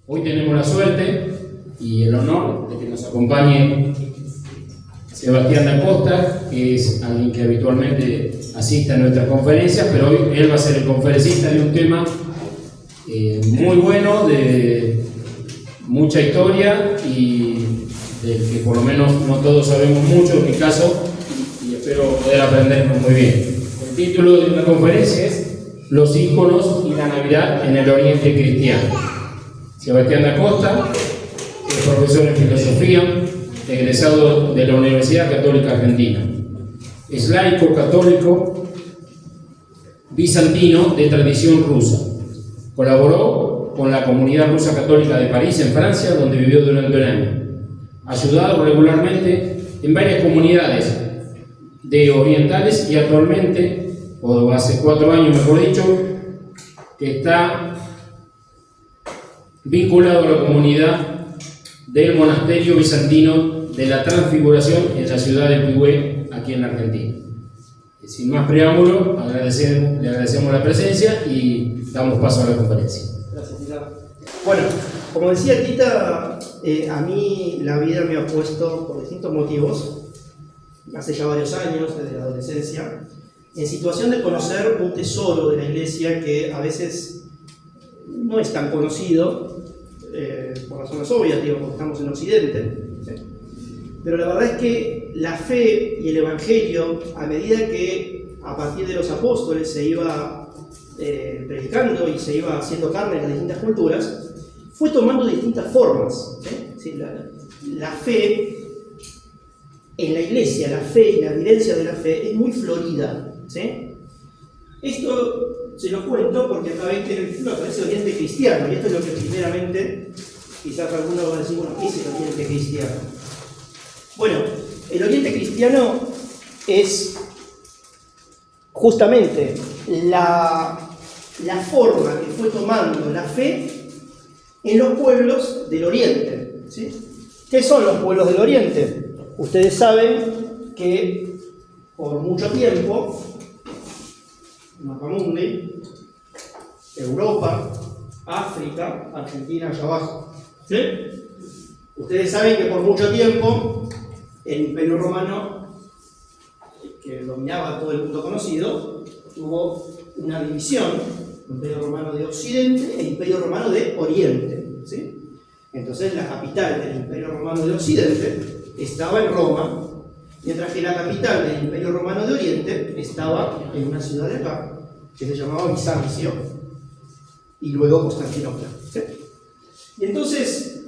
Hoy tenemos la suerte y el honor de que nos acompañe Sebastián da Costa, que es alguien que habitualmente asiste a nuestras conferencias, pero hoy él va a ser el conferencista de un tema muy bueno, de mucha historia y del que por lo menos no todos sabemos mucho, en mi caso, y espero poder aprenderlo muy bien. El título de la conferencia es Los íconos y la Navidad en el Oriente Cristiano. Sebastián da Costa es profesor en filosofía, egresado de la Universidad Católica Argentina. Es laico católico bizantino de tradición rusa. Colaboró con la comunidad rusa católica de París, en Francia, donde vivió durante un año. Ha ayudado regularmente en varias comunidades de orientales y actualmente, o hace 4 años mejor dicho, que está vinculado a la comunidad del monasterio bizantino de la Transfiguración en la ciudad de Pigüé, aquí en Argentina. Sin más preámbulo, le agradecemos la presencia y damos paso a la conferencia. Gracias, Tita. Bueno, como decía Tita, a mí la vida me ha puesto, por distintos motivos, hace ya varios años, desde la adolescencia, en situación de conocer un tesoro de la Iglesia que a veces no es tan conocido, por razones obvias, digo, porque estamos en Occidente, ¿sí? Pero la verdad es que la fe y el Evangelio, a medida que a partir de los apóstoles se iba predicando y se iba haciendo carne en las distintas culturas, fue tomando distintas formas, ¿sí? La fe en la Iglesia, la fe y la evidencia de la fe es muy florida, ¿sí? Esto se lo cuento porque acá ven que en el título aparece Oriente Cristiano, y esto es lo que primeramente, quizás algunos van a decir, bueno, ¿qué es el Oriente Cristiano? Bueno, el Oriente Cristiano es justamente la forma que fue tomando la fe en los pueblos del Oriente, ¿sí? ¿Qué son los pueblos del Oriente? Ustedes saben que por mucho tiempo, Mapamundi, Europa, África, Argentina allá abajo, ¿sí? Ustedes saben que por mucho tiempo el Imperio Romano, que dominaba todo el mundo conocido, tuvo una división, Imperio Romano de Occidente e Imperio Romano de Oriente, ¿sí? Entonces la capital del Imperio Romano de Occidente estaba en Roma, mientras que la capital del Imperio Romano de Oriente estaba en una ciudad de acá, que se llamaba Bizancio, y luego Constantinopla, ¿sí? Y entonces,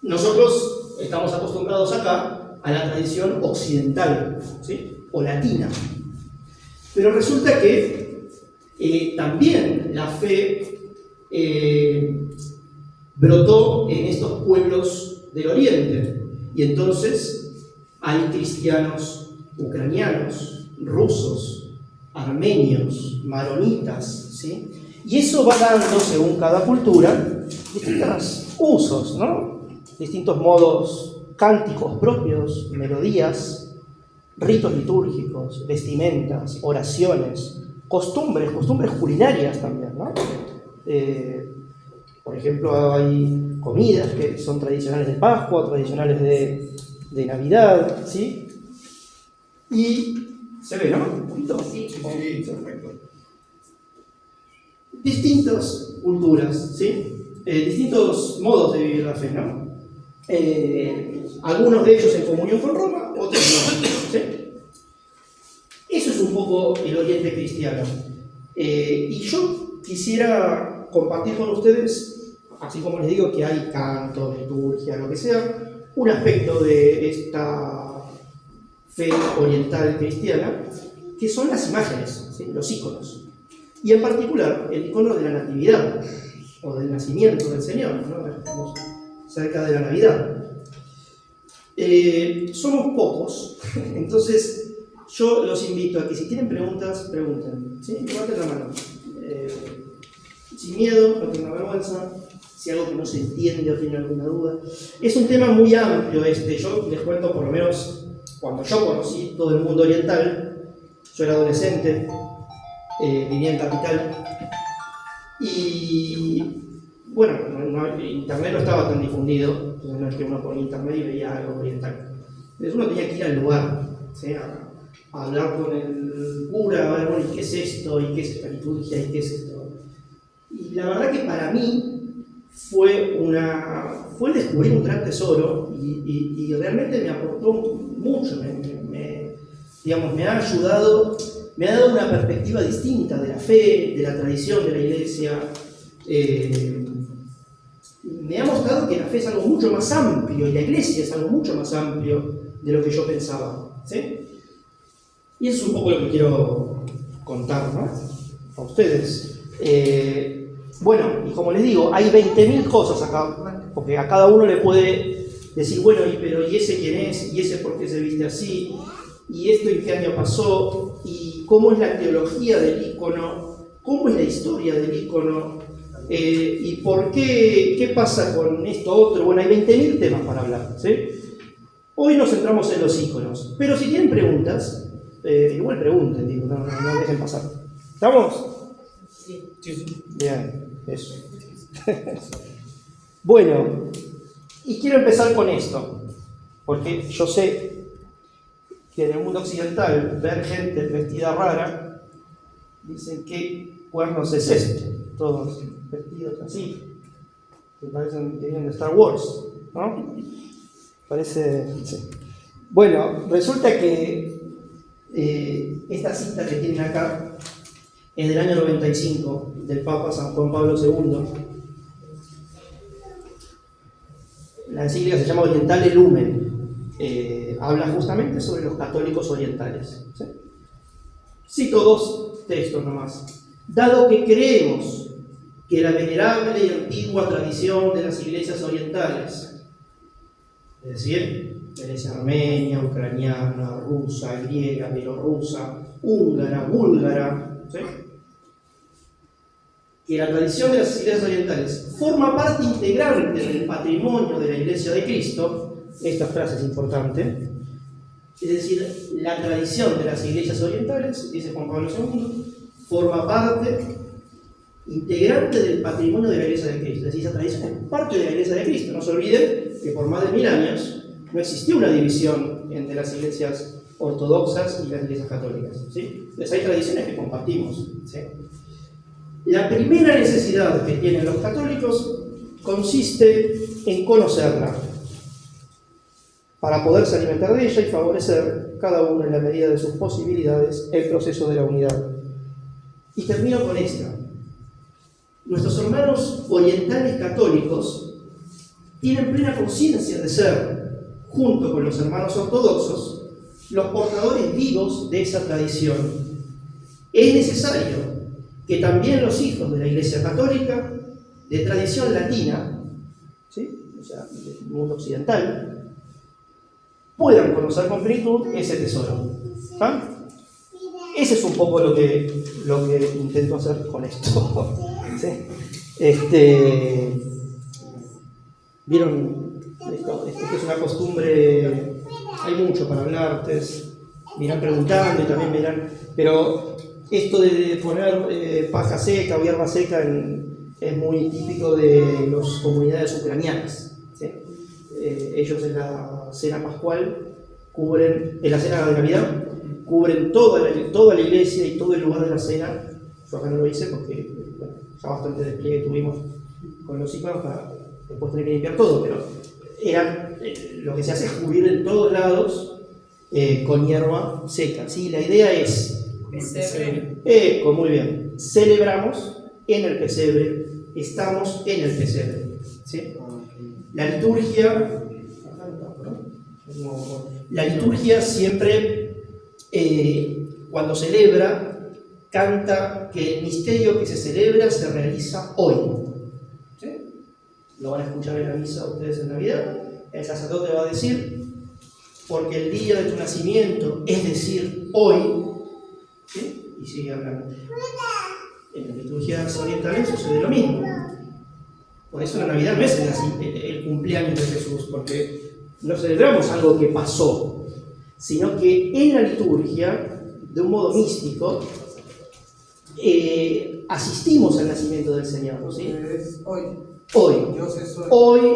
nosotros estamos acostumbrados acá a la tradición occidental, ¿sí? O latina. Pero resulta que también la fe brotó en estos pueblos del Oriente. Y entonces hay cristianos ucranianos, rusos, armenios, maronitas, ¿sí? Y eso va dando, según cada cultura, distintos usos, ¿no? Distintos modos cánticos propios, melodías, ritos litúrgicos, vestimentas, oraciones, costumbres culinarias también, ¿no? Por ejemplo, hay comidas que son tradicionales de Pascua, tradicionales de Navidad, ¿sí? Y se ve, ¿no? ¿Un poquito? Sí, perfecto. Distintas culturas, ¿sí? Distintos modos de vivir la fe, ¿no? Algunos de ellos en comunión con Roma, otros no, ¿sí? Eso es un poco el Oriente Cristiano. Y yo quisiera compartir con ustedes, así como les digo que hay canto, liturgia, lo que sea, un aspecto de esta fe oriental cristiana, que son las imágenes, ¿sí? Los íconos. Y en particular, el icono de la Natividad, o del nacimiento del Señor, ¿no? Estamos cerca de la Navidad. Somos pocos, entonces yo los invito a que si tienen preguntas, pregunten, ¿sí? Levanten la mano. Sin miedo, no tengan vergüenza. Si algo que no se entiende o tienen alguna duda. Es un tema muy amplio este. Yo les cuento, por lo menos, cuando yo conocí todo el mundo oriental, yo era adolescente, vivía en Capital, y bueno, internet no estaba tan difundido, entonces no es que uno ponía internet y veía algo oriental. Entonces uno tenía que ir al lugar, ¿sí? A hablar con el cura, a ver, bueno, ¿y qué es esto? ¿Y qué es esta liturgia? ¿Y qué es esto? Y la verdad que para mí fue descubrir un gran tesoro y realmente me aportó mucho, digamos, me ha ayudado, me ha dado una perspectiva distinta de la fe, de la tradición de la Iglesia. Me ha mostrado que la fe es algo mucho más amplio y la Iglesia es algo mucho más amplio de lo que yo pensaba, ¿sí? Y eso es un poco lo que quiero contar, ¿no? A ustedes. Bueno, y como les digo, hay 20.000 cosas acá, porque a cada uno le puede decir, bueno, pero ¿y ese quién es? ¿Y ese por qué se viste así? ¿Y esto en qué año pasó? ¿Y cómo es la teología del ícono? ¿Cómo es la historia del ícono? ¿Y por qué pasa con esto otro? Bueno, hay 20.000 temas para hablar, ¿sí? Hoy nos centramos en los íconos, pero si tienen preguntas, igual pregunten, digo, no dejen pasar. ¿Estamos? Sí. Bien, eso. Bueno, y quiero empezar con esto, porque yo sé que en el mundo occidental ver gente vestida rara, dicen ¿qué cuernos es esto? Todos vestidos así, que parecen que vienen de Star Wars, ¿no? Parece... Sí. Bueno, resulta que esta cita que tienen acá es del año 95, del Papa San Juan Pablo II. La encíclica se llama Orientale Lumen. Habla justamente sobre los católicos orientales. ¿Sí? Cito dos textos nomás. Dado que creemos que la venerable y antigua tradición de las iglesias orientales, es decir, la iglesia armenia, ucraniana, rusa, griega, bielorrusa, húngara, búlgara, ¿sí? Que la tradición de las iglesias orientales forma parte integrante del patrimonio de la Iglesia de Cristo, esta frase es importante, es decir, la tradición de las iglesias orientales, dice Juan Pablo II, forma parte integrante del patrimonio de la Iglesia de Cristo, es decir, esa tradición es parte de la Iglesia de Cristo. No se olviden que por más de 1000 años no existió una división entre las iglesias ortodoxas y las iglesias católicas, ¿sí? Entonces hay tradiciones que compartimos, ¿sí? La primera necesidad que tienen los católicos consiste en conocerla, para poderse alimentar de ella y favorecer, cada uno en la medida de sus posibilidades, el proceso de la unidad. Y termino con esta. Nuestros hermanos orientales católicos tienen plena conciencia de ser, junto con los hermanos ortodoxos, los portadores vivos de esa tradición. Es necesario que también los hijos de la Iglesia Católica, de tradición latina, ¿sí? O sea, del mundo occidental, puedan conocer con plenitud ese tesoro. ¿Ah? Ese es un poco lo que intento hacer con esto. ¿Sí? ¿Vieron? Esto es una costumbre, hay mucho para hablar, ustedes me irán preguntando y también me irán, pero esto de poner paja seca o hierba seca es muy típico de las comunidades ucranianas, ¿sí? Ellos en la cena pascual cubren, en la cena de Navidad, cubren toda la iglesia y todo el lugar de la cena. Yo acá no lo hice porque bueno, ya bastante despliegue tuvimos con los iconos para después tener que limpiar todo, pero lo que se hace es cubrir en todos lados con hierba seca, ¿sí? La idea es muy bien. Celebramos en el pesebre, estamos en el pesebre, ¿sí? La liturgia siempre, cuando celebra, canta que el misterio que se celebra se realiza hoy. ¿Sí? Lo van a escuchar en la misa ustedes en Navidad. El sacerdote va a decir, porque el día de tu nacimiento, es decir, hoy, ¿sí? Y sigue hablando. En las liturgias orientales sucede lo mismo. Por eso la Navidad no es el cumpleaños de Jesús, porque no celebramos algo que pasó, sino que en la liturgia, de un modo místico, asistimos al nacimiento del Señor, ¿sí? Es hoy. Hoy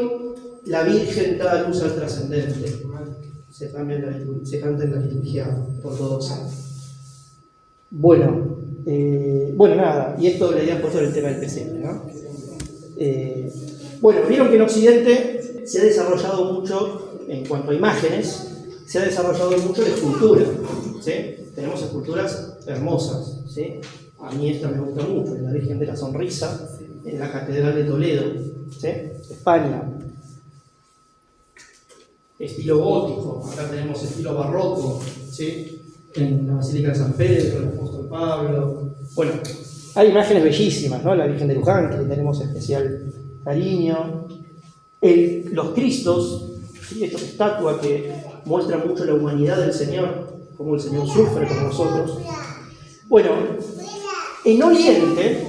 la Virgen da luz al trascendente. Se canta en la liturgia ortodoxa. Bueno, nada, y esto le habían puesto el tema del pesebre, ¿no? Vieron que en Occidente se ha desarrollado mucho, en cuanto a imágenes, se ha desarrollado mucho la escultura, ¿sí? Tenemos esculturas hermosas, ¿sí? A mí esta me gusta mucho, la Virgen de la Sonrisa, en la Catedral de Toledo, ¿sí? España. Estilo gótico, acá tenemos estilo barroco, ¿sí? En la Basílica de San Pedro, el Apóstol Pablo. Bueno, hay imágenes bellísimas, ¿no? La Virgen de Luján, que le tenemos especial cariño. Los Cristos, ¿sí? Estas estatuas que muestran mucho la humanidad del Señor, cómo el Señor sufre por nosotros. Bueno, en Oriente,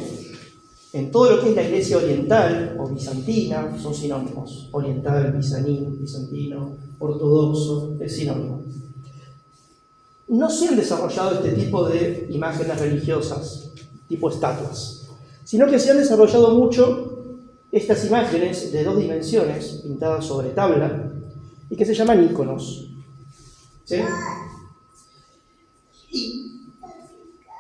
en todo lo que es la iglesia oriental o bizantina, son sinónimos. Oriental, bizantino, ortodoxo, es sinónimo. No se han desarrollado este tipo de imágenes religiosas, tipo estatuas, sino que se han desarrollado mucho estas imágenes de 2 dimensiones, pintadas sobre tabla, y que se llaman íconos. ¿Sí? Y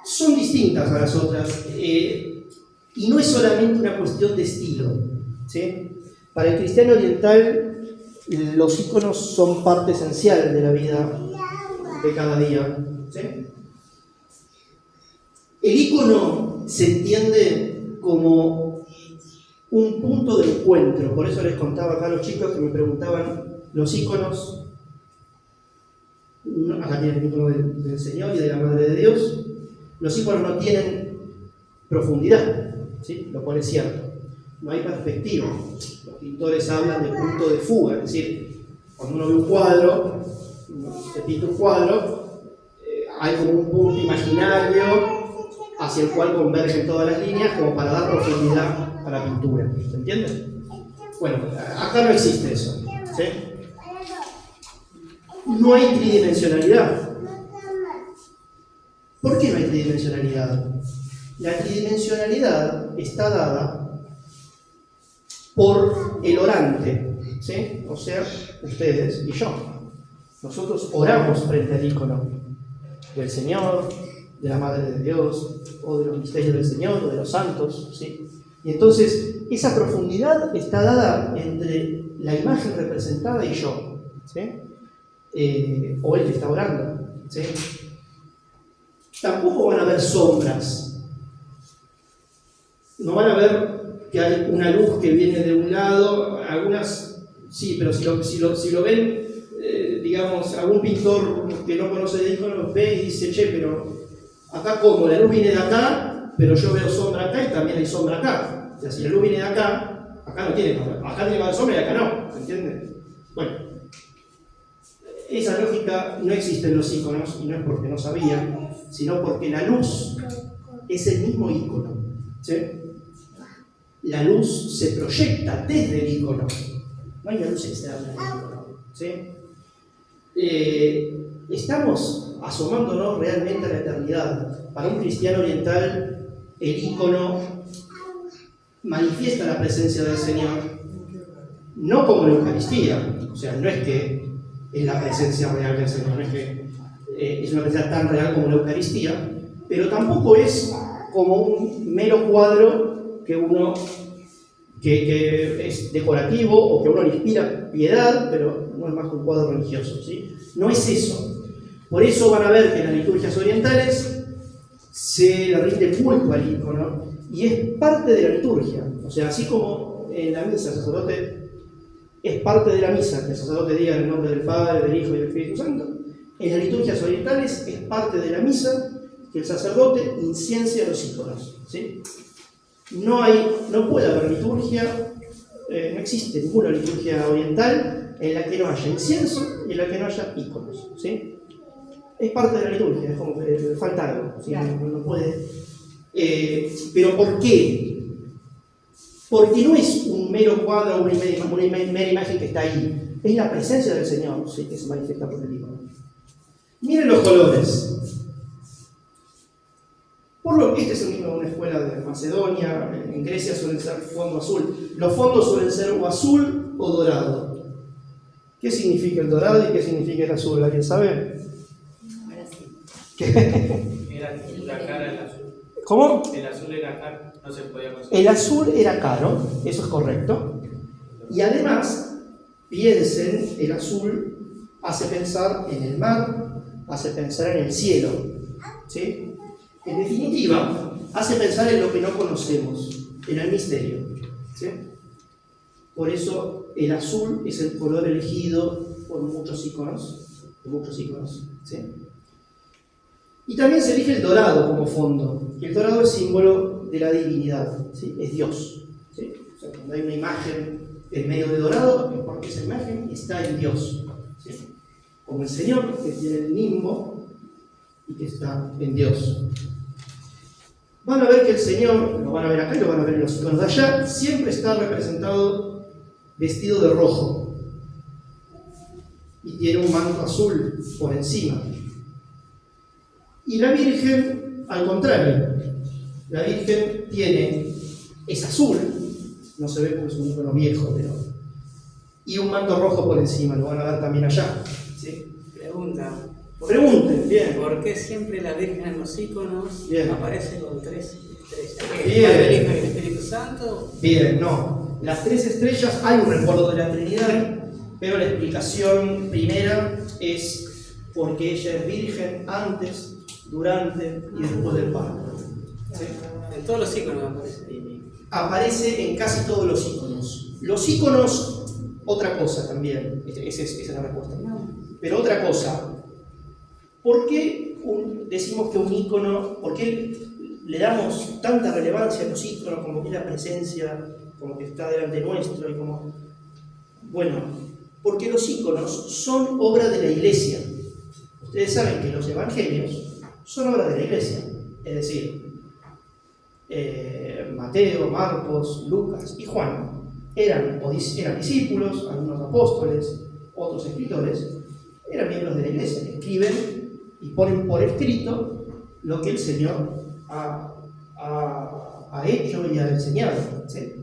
son distintas a las otras. Y no es solamente una cuestión de estilo, ¿sí? Para el cristiano oriental, los íconos son parte esencial de la vida de cada día, ¿sí? El ícono se entiende como un punto de encuentro. Por eso les contaba acá a los chicos que me preguntaban, los íconos, acá tienen el ícono del Señor y de la Madre de Dios, los íconos no tienen profundidad, ¿sí? Lo cual es cierto. No hay perspectiva. Los pintores hablan de punto de fuga, es decir, cuando uno ve un cuadro, se pinta un cuadro, hay como un punto imaginario hacia el cual convergen todas las líneas como para dar profundidad a la pintura. ¿Se entiende? Bueno, acá no existe eso, ¿sí? No hay tridimensionalidad. ¿Por qué no hay tridimensionalidad? La tridimensionalidad está dada por el orante, ¿sí? O sea, ustedes y yo. Nosotros oramos frente al ícono del Señor, de la Madre de Dios, o de los misterios del Señor, o de los santos, ¿sí? Y entonces, esa profundidad está dada entre la imagen representada y yo, ¿sí? O el que está orando, ¿sí? Tampoco van a haber sombras. No van a ver que hay una luz que viene de un lado, algunas sí, pero si lo ven, digamos, algún pintor que no conoce de íconos ve y dice, che, pero acá como la luz viene de acá, pero yo veo sombra acá y también hay sombra acá. O sea, si la luz viene de acá, acá no tiene sombra, acá tiene más sombra y acá no, ¿se entiende? Bueno, esa lógica no existe en los íconos, y no es porque no sabían, sino porque la luz es el mismo ícono, ¿sí? La luz se proyecta desde el ícono, no hay una luz externa del ícono, ¿sí? Estamos asomándonos realmente a la eternidad. Para un cristiano oriental, el ícono manifiesta la presencia del Señor, no como la Eucaristía, o sea, no es que es la presencia real del Señor, no es que es una presencia tan real como la Eucaristía, pero tampoco es como un mero cuadro que es decorativo o que a uno le inspira piedad, pero no es más que un cuadro religioso, ¿sí? No es eso. Por eso van a ver que en las liturgias orientales se le rinde culto al ícono y es parte de la liturgia. O sea, así como en la misa el sacerdote es parte de la misa que el sacerdote diga en el nombre del Padre, del Hijo y del Espíritu Santo, en las liturgias orientales es parte de la misa que el sacerdote inciense a los íconos, ¿sí? No puede haber liturgia, no existe ninguna liturgia oriental en la que no haya incienso y en la que no haya íconos, ¿sí? Es parte de la liturgia, es como que falta algo, ¿sí? No puede. ¿Pero por qué? Porque no es un mero cuadro, una mera imagen que está ahí, es la presencia del Señor, ¿sí? Que se manifiesta por el ícono. Miren los colores. Este es el mismo de una escuela de Macedonia, en Grecia suelen ser fondo azul. Los fondos suelen ser o azul o dorado. ¿Qué significa el dorado y qué significa el azul? ¿Alguien sabe? Ahora sí. Era la cara el azul. ¿Cómo? El azul era caro, no se podía conseguir. El azul era caro, eso es correcto. Y además, piensen, el azul hace pensar en el mar, hace pensar en el cielo. ¿Sí? En definitiva, hace pensar en lo que no conocemos, en el misterio. ¿Sí? Por eso el azul es el color elegido por muchos íconos. ¿Sí? Y también se elige el dorado como fondo. Y el dorado es símbolo de la divinidad, ¿sí? Es Dios. ¿Sí? O sea, cuando hay una imagen en medio de dorado, es porque esa imagen está en Dios. ¿Sí? Como el Señor, que tiene el nimbo y que está en Dios. Van a ver que el Señor, lo van a ver acá y lo van a ver en los iconos de allá, siempre está representado vestido de rojo. Y tiene un manto azul por encima. Y la Virgen, al contrario, la Virgen es azul, no se ve porque es un icono viejo, pero, y un manto rojo por encima, lo van a ver también allá. ¿Sí? Pregunta. Pregunten, bien. ¿Por qué siempre la Virgen en los íconos Bien. aparece con 3 estrellas? Bien. ¿Padre, el Hijo y el Espíritu Santo? Bien, no. Las 3 estrellas, hay un recuerdo de la Trinidad, pero la explicación primera es porque ella es virgen antes, durante y después del parto. ¿Sí? En todos los íconos aparece. Aparece en casi todos los íconos. Los íconos, otra cosa también, esa es la respuesta. Pero otra cosa, ¿por qué decimos que un ícono, por qué le damos tanta relevancia a los íconos como que es la presencia, como que está delante nuestro y como... Bueno, porque los íconos son obra de la Iglesia. Ustedes saben que los evangelios son obra de la Iglesia, es decir, Mateo, Marcos, Lucas y Juan eran discípulos, algunos apóstoles, otros escritores, eran miembros de la Iglesia, que escriben y ponen por escrito lo que el Señor ha hecho y ha enseñado. ¿Sí?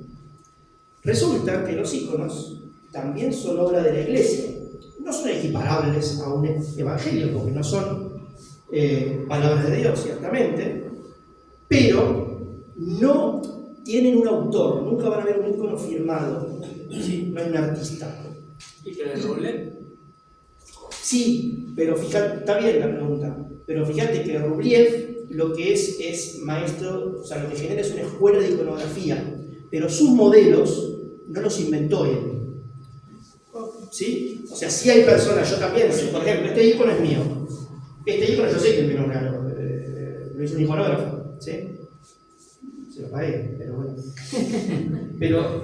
Resulta que los íconos también son obra de la Iglesia. No son equiparables a un evangelio, porque no son palabras de Dios, ciertamente, pero no tienen un autor, nunca van a ver un ícono firmado, ¿sí? No hay un artista. ¿Y que el Rublev? Sí, pero fíjate, está bien la pregunta, pero fíjate que Rublev lo que es maestro, o sea, lo que genera es una escuela de iconografía, pero sus modelos no los inventó él. ¿Sí? O sea, sí hay personas, yo también, ¿sí? Por ejemplo, este icono es mío. Este icono yo sé que me lo regaló, lo hizo un iconógrafo, ¿sí? Se lo pagué, pero bueno. Pero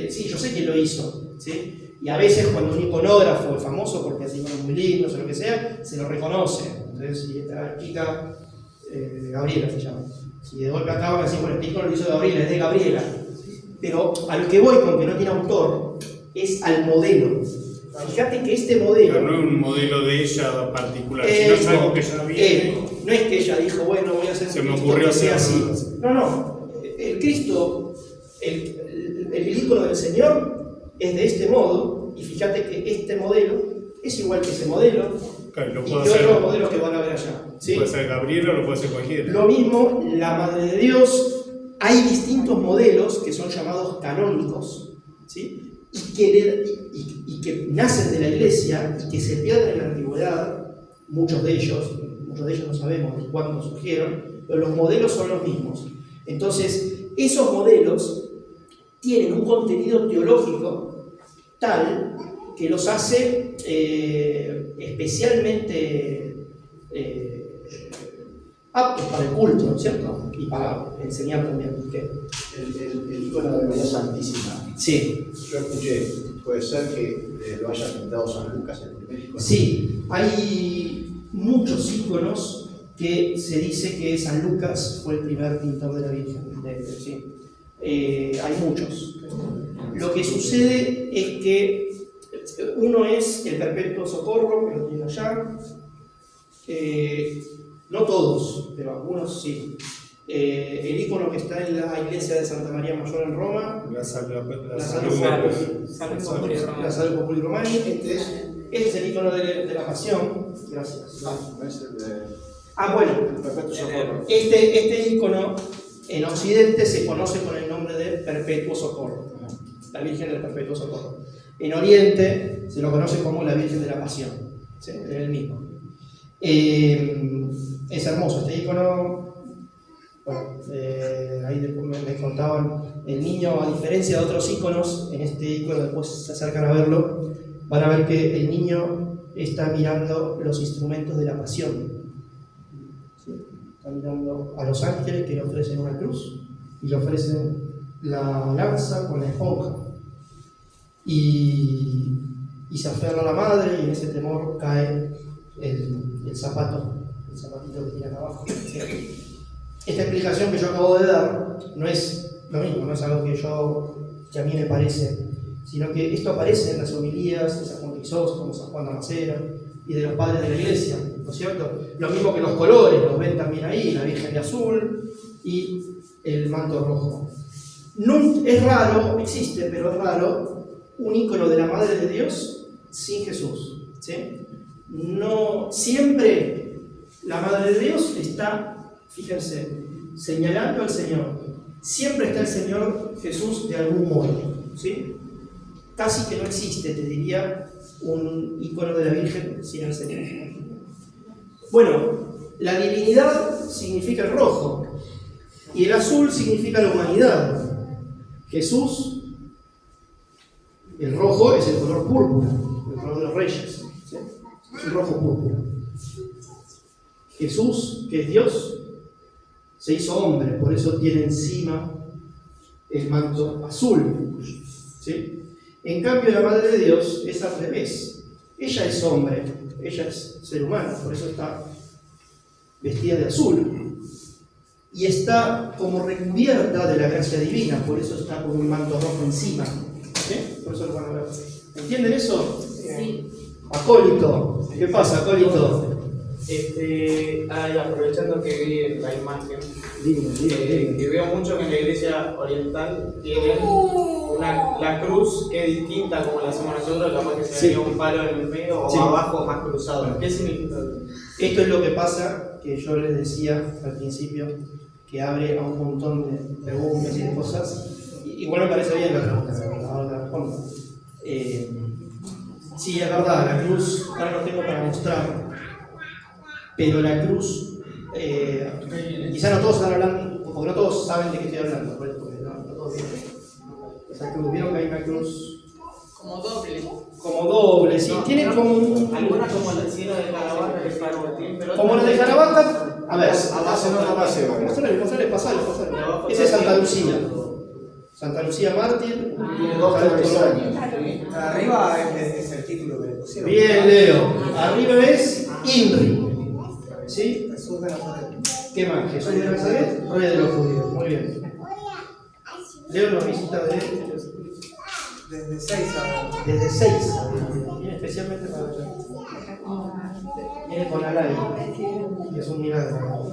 sí, yo sé quién lo hizo, ¿sí? Y a veces cuando un iconógrafo es famoso porque hace iconos muy lindos o lo que sea, se lo reconoce. Entonces, si esta chica, Gabriela se llama, si de golpe acaba de decir, bueno, este icono lo hizo Gabriela, es de Gabriela. Pero a lo que voy con que no tiene autor es al modelo. Fíjate que este modelo... Pero no es un modelo de ella particular, sino es algo que ya viene. No es que ella dijo, bueno, voy a hacer Se un me Cristo ocurrió que sea hacerlo. así. No. El Cristo, el ícono del Señor es de este modo, y fíjate que este modelo es igual que ese modelo, Claro, lo y puede que hacer, otros modelos que van a ver allá. ¿Sí? puede ser Gabriela o lo puede ser cualquiera. Lo mismo, la Madre de Dios, hay distintos modelos que son llamados canónicos, ¿sí? y que nacen de la Iglesia y que se pierden en la antigüedad, muchos de ellos no sabemos de cuándo surgieron, pero los modelos son los mismos. Entonces, esos modelos tienen un contenido teológico tal que los hace especialmente aptos para el culto, ¿cierto? Y para enseñar también. El icono de María Santísima. Sí. Yo escuché, puede ser que lo haya pintado San Lucas, el primer icono. Sí, hay muchos íconos que se dice que San Lucas fue el primer pintor de la Virgen. Sí. Hay muchos. Lo que sucede es que uno es el Perpetuo Socorro, que lo tiene allá. No todos, pero algunos sí. el icono que está en la iglesia de Santa María Mayor en Roma, La salud la Salud Populi Romani. Este es el icono de la pasión. Gracias. No es el de Bueno, el Perpetuo Socorro. este icono en Occidente se conoce con el nombre de Perpetuo Socorro, la Virgen del Perpetuo Socorro. En Oriente se lo conoce como la Virgen de la Pasión, ¿sí? Es el mismo. Es hermoso este icono. Bueno, ahí después me contaban, el niño, a diferencia de otros iconos, en este icono después se acercan a verlo, van a ver que el niño está mirando los instrumentos de la pasión. ¿Sí? Está mirando a los ángeles que le ofrecen una cruz y le ofrecen la lanza con la esponja. Y se aferra a la madre y en ese temor cae el zapatito que tiene acá abajo. Esta explicación que yo acabo de dar no es lo mismo, no es algo que a mí me parece, sino que esto aparece en las homilías de San Juan Crisóstomo, San Juan Damasceno y de los padres de la iglesia, ¿no es cierto? Lo mismo que los colores, los ven también ahí, la Virgen de azul y el manto rojo. No, es raro, existe, pero es raro, un icono de la Madre de Dios sin Jesús, ¿sí? No, siempre la Madre de Dios está, fíjense, señalando al Señor. Siempre está el Señor Jesús de algún modo, ¿sí? Casi que no existe, te diría, un icono de la Virgen sin el Señor. Bueno, la divinidad significa el rojo y el azul significa la humanidad. Jesús, el rojo es el color púrpura, el color de los reyes, ¿sí? Es un rojo púrpura. Jesús, que es Dios, se hizo hombre, por eso tiene encima el manto azul, ¿sí? En cambio, la Madre de Dios es al revés. Ella es hombre, ella es ser humano, por eso está vestida de azul. Y está como recubierta de la gracia divina, por eso está con un manto rojo encima, ¿sí? Por eso lo van a ver. ¿Entienden eso? Sí. Acólito, ¿qué pasa, acólito? Aprovechando que vi la imagen, Dime. que veo mucho que en la iglesia oriental tienen la cruz que es distinta como la hacemos nosotros, capaz que se veía un palo en el medio o Sí. abajo más cruzado. ¿Qué significa? Esto es lo que pasa, que yo les decía al principio, que abre a un montón de preguntas y de cosas. Y bueno, me parece bien la pregunta, ahora la respondo. Sí, es verdad, la cruz, ahora no tengo para mostrar, pero la cruz, quizá no todos están hablando, porque no todos saben de qué estoy hablando, porque no todos vieron. Esa cruz, vieron que hay una cruz Como doble. como doble, sí, tiene como un... Algunas como la cielo de Caravaca que es Martín, pero Como la de Caravaca, a ver, Abajo no la base, ¿vale? mostrale, pasale. Esa es Santa Lucía. Santa Lucía Mártir, Tiene dos travesaños. Arriba es el título que le pusieron. Bien, Leo. Arriba es INRI. ¿Sí? Jesús de Nazaret. ¿Qué más? Jesús de Nazaret, rey de los judíos. Muy bien. Leo nos visita Desde 6 a... desde 6. Viene especialmente para allá. Viene con Alay, que es un milagro.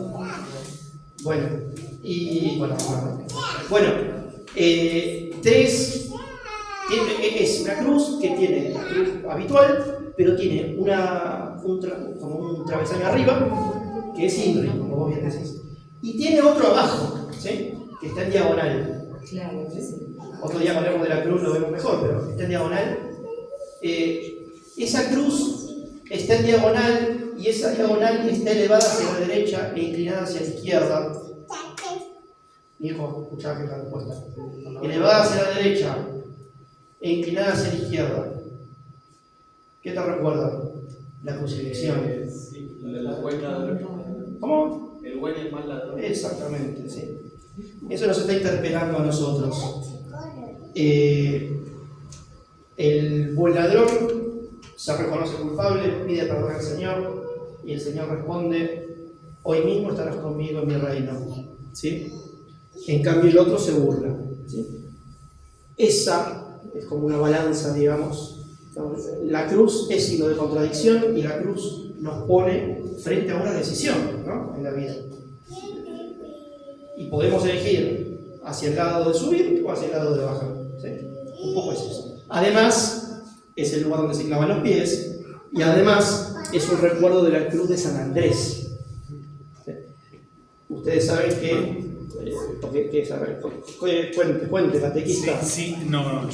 Bueno, y bueno, tres. Es una cruz que tiene la cruz habitual, pero tiene como un travesaño arriba, que es INRI, como vos bien decís. Y tiene otro abajo, ¿sí? Que está en diagonal. Claro, sí. Otro día hablaremos de la cruz, lo vemos mejor, pero está en diagonal. Esa cruz está en diagonal y esa diagonal está elevada hacia la derecha e inclinada hacia la izquierda. Mi hijo, escuchá que es la respuesta. Elevada hacia la derecha e inclinada hacia la izquierda. ¿Qué te recuerda? La crucifixión. Sí, el buen ladrón. ¿Cómo? El buen y el mal ladrón. Exactamente, sí. Eso nos está interpelando a nosotros. El buen ladrón se reconoce culpable, pide perdón al Señor y el Señor responde: hoy mismo estarás conmigo en mi reino, ¿sí? En cambio el otro se burla, ¿sí? Esa es como una balanza, digamos. La cruz es signo de contradicción y la cruz nos pone frente a una decisión, ¿no? En la vida. Y podemos elegir hacia el lado de subir o hacia el lado de bajar. ¿Sí? Un poco es eso. Además, es el lugar donde se clavan los pies y además es un recuerdo de la cruz de San Andrés. ¿Sí? Ustedes saben que... Cuente, catequista. Sí, no.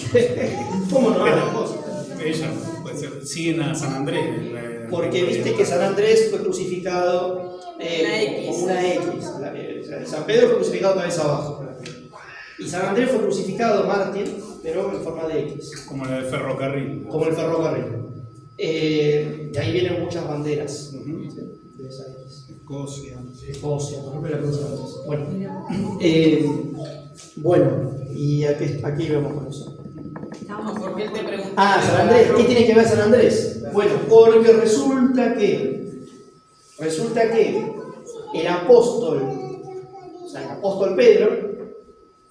¿Cómo no hablan cosas? Ella, pues, siguen a San Andrés. Porque viste que San Andrés fue crucificado X. como una X. San Pedro fue crucificado cabeza abajo. Y San Andrés fue crucificado, mártir, pero en forma de X. Como la de ferrocarril. Como el ferrocarril. De ahí vienen muchas banderas. ¿Sí? De esa X. Escocia, por ejemplo, la cruz de Andrés. Bueno, y aquí vemos con eso. No, porque él te preguntó. San Andrés, ¿qué tiene que ver San Andrés? Bueno, porque resulta que el apóstol, o sea, el apóstol Pedro,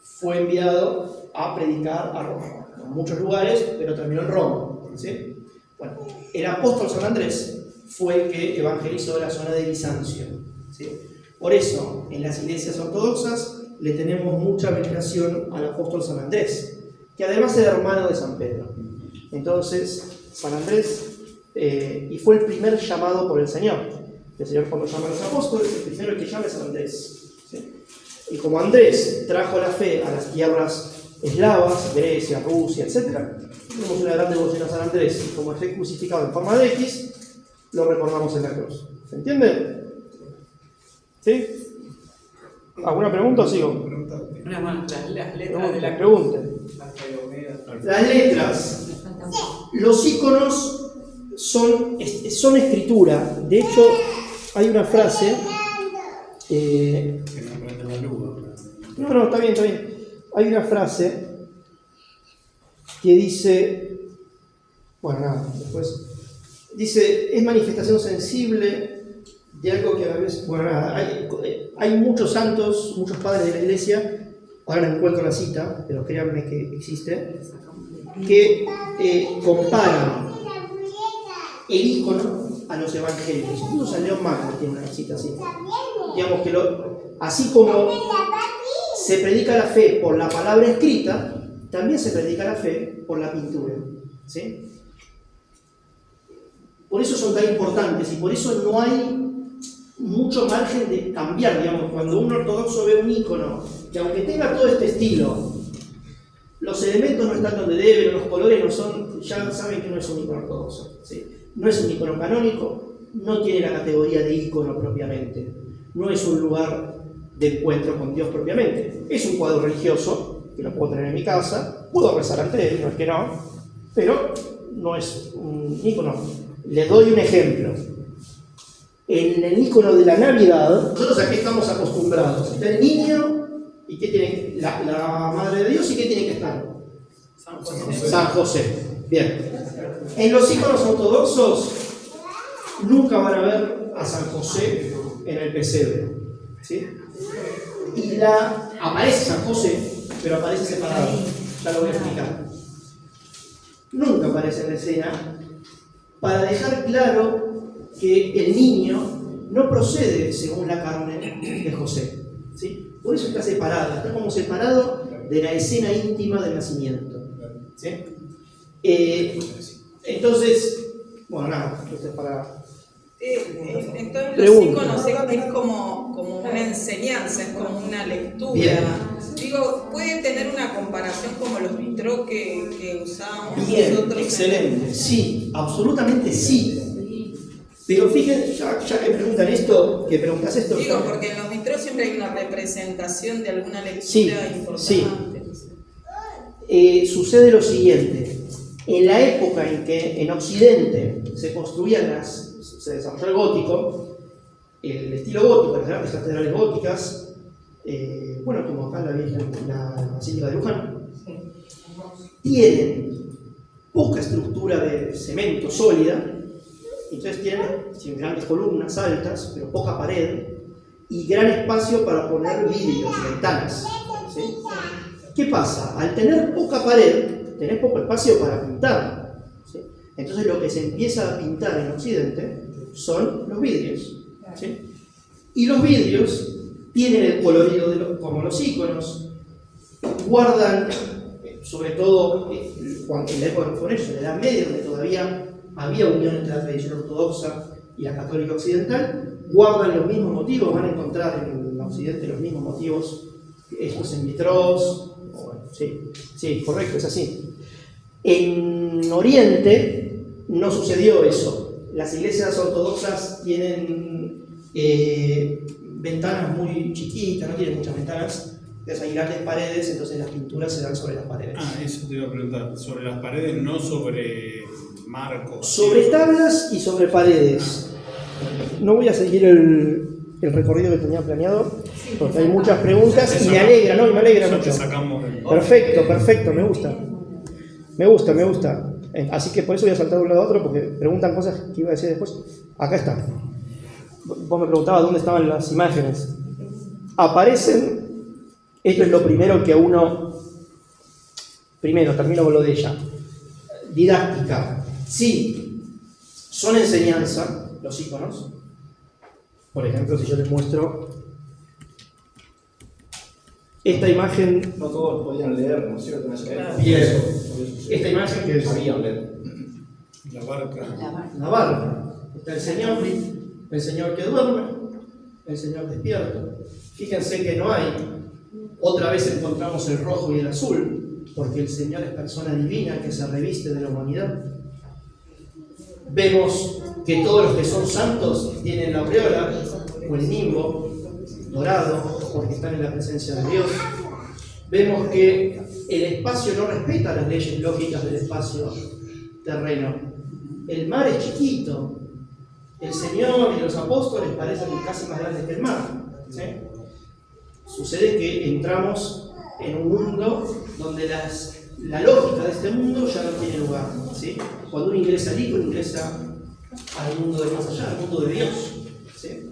fue enviado a predicar a Roma, en muchos lugares, pero terminó en Roma. ¿Sí? Bueno, el apóstol San Andrés fue el que evangelizó la zona de Bizancio. ¿Sí? Por eso, en las iglesias ortodoxas le tenemos mucha veneración al apóstol San Andrés, que además era hermano de San Pedro. Entonces, San Andrés, y fue el primer llamado por el Señor. El Señor, cuando llama a los apóstoles, el primero que llama es San Andrés. ¿Sí? Y como Andrés trajo la fe a las tierras eslavas, Grecia, Rusia, etc., tenemos una gran devoción a San Andrés. Y como fue crucificado en forma de X, lo recordamos en la cruz. ¿Se entiende? ¿Sí? ¿Alguna pregunta o sigo? Una más, las letras de la Pregunten. Las letras, los iconos son escritura. De hecho, hay una frase. Que no prende la luz. No, está bien. Hay una frase que dice. Bueno, nada, después. Dice: es manifestación sensible de algo que a veces. Bueno, nada, hay muchos santos, muchos padres de la iglesia. Ahora no encuentro la cita, pero créanme que existe, que comparan el icono a los evangelios. Incluso San León Magno tiene una cita así. Digamos que así como se predica la fe por la palabra escrita, también se predica la fe por la pintura. ¿Sí? Por eso son tan importantes y por eso no hay mucho margen de cambiar, digamos, cuando un ortodoxo ve un icono, que aunque tenga todo este estilo, los elementos no están donde deben, los colores no son, ya saben que no es un icono ortodoxo, ¿sí? No es un icono canónico, no tiene la categoría de icono propiamente, no es un lugar de encuentro con Dios propiamente, es un cuadro religioso, que lo puedo tener en mi casa, puedo rezar ante él, no es que no, pero no es un icono. Les doy un ejemplo. En el icono de la Navidad, nosotros aquí estamos acostumbrados. Está el niño, ¿y qué tiene? La Madre de Dios, ¿y qué tiene que estar? San José. Bien. En los iconos ortodoxos nunca van a ver a San José en el pesebre. ¿Sí? Y aparece San José, pero aparece separado. Ya lo voy a explicar. Nunca aparece en la escena para dejar claro que el niño no procede según la carne de José. ¿Sí? Por eso está separado, está como separado de la escena íntima del nacimiento. ¿Sí? Entonces, bueno, nada, esto es para... Entonces Pregunta. los iconos es como una enseñanza, es como una lectura. Bien. Digo, ¿puede tener una comparación como los vitró que usábamos Bien, nosotros? excelente. Sí, absolutamente sí. Pero fíjense, ya que preguntan esto, que preguntas esto... Digo, porque en los vitrós siempre hay una representación de alguna lectura Sí, importante. Sucede lo siguiente. En la época en que en Occidente se desarrolló el gótico, el estilo gótico, las grandes catedrales góticas, bueno, como acá la Basílica de Luján, tienen poca estructura de cemento sólida, entonces tienen grandes columnas altas, pero poca pared, y gran espacio para poner vidrios, ventanas. ¿Sí? ¿Qué pasa? Al tener poca pared, tenés poco espacio para pintar. ¿Sí? Entonces lo que se empieza a pintar en Occidente son los vidrios. ¿Sí? Y los vidrios tienen el colorido como los íconos, guardan, sobre todo en la época con ellos, en la Edad Media, donde todavía había unión entre la tradición ortodoxa y la católica occidental, guardan los mismos motivos, van a encontrar en Occidente los mismos motivos, estos en vitros, bueno, sí, correcto, es así. En Oriente no sucedió eso. Las iglesias ortodoxas tienen ventanas muy chiquitas, no tienen muchas ventanas, entonces hay grandes paredes, entonces las pinturas se dan sobre las paredes. Eso te iba a preguntar, sobre las paredes, no sobre marcos. Sobre tablas y sobre paredes. No voy a seguir el recorrido que tenía planeado, porque hay muchas preguntas y me alegra, ¿no? Y me alegra mucho. Perfecto, me gusta. Así que por eso voy a saltar de un lado a otro, porque preguntan cosas que iba a decir después. Acá está. Vos me preguntabas dónde estaban las imágenes. Aparecen, esto es lo primero que a uno... Primero, termino con lo de ella. Didáctica. Sí, son enseñanza, los iconos. Por ejemplo, si yo les muestro esta imagen... No todos podían leer, ¿no es cierto? Bien. Esta imagen que sabían leer. La barca. La barca. Está el señor que duerme, el señor despierto. Fíjense que no hay, otra vez encontramos el rojo y el azul, porque el Señor es persona divina que se reviste de la humanidad. Vemos que todos los que son santos tienen la aureola o el nimbo dorado, porque están en la presencia de Dios. Vemos que el espacio no respeta las leyes lógicas del espacio terreno. El mar es chiquito. El Señor y los apóstoles parecen casi más grandes que el mar. ¿Sí? Sucede que entramos en un mundo donde la lógica de este mundo ya no tiene lugar. ¿Sí? Cuando uno ingresa allí, uno ingresa al mundo de más allá, al mundo de Dios. ¿Sí?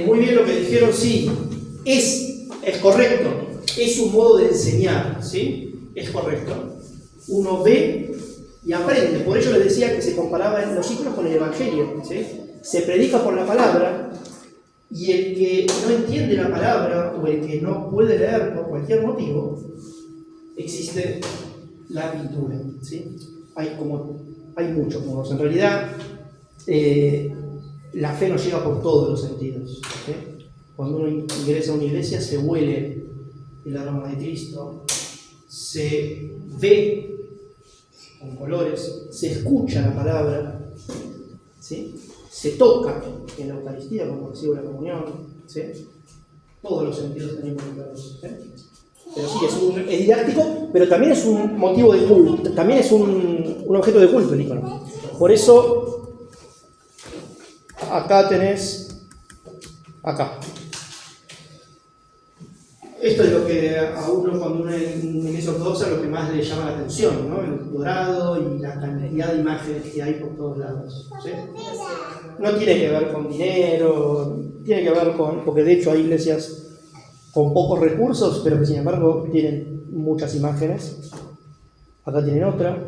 Muy bien lo que dijeron, sí, es correcto. Es un modo de enseñar, ¿sí? Es correcto. Uno ve y aprende. Por ello les decía que se comparaban los iconos con el Evangelio, ¿sí? Se predica por la palabra y el que no entiende la palabra o el que no puede leer por cualquier motivo, existe la pintura, ¿sí? Hay muchos modos. En realidad, la fe nos llega por todos los sentidos, ¿sí? Cuando uno ingresa a una iglesia se huele el aroma de Cristo, se ve con colores, se escucha la palabra, ¿sí? Se toca en la Eucaristía cuando recibo la comunión, ¿sí? Todos los sentidos están involucrados, ¿sí? Pero sí, es didáctico, pero también es un motivo de culto, también es un objeto de culto el icono. Por eso, acá tenés, acá. Esto es lo que a uno, cuando uno es una iglesia ortodoxa, lo que más le llama la atención, ¿no? El dorado y la cantidad de imágenes que hay por todos lados, ¿sí? No tiene que ver con dinero, tiene que ver con... porque de hecho hay iglesias con pocos recursos, pero que sin embargo tienen muchas imágenes. Acá tienen otra.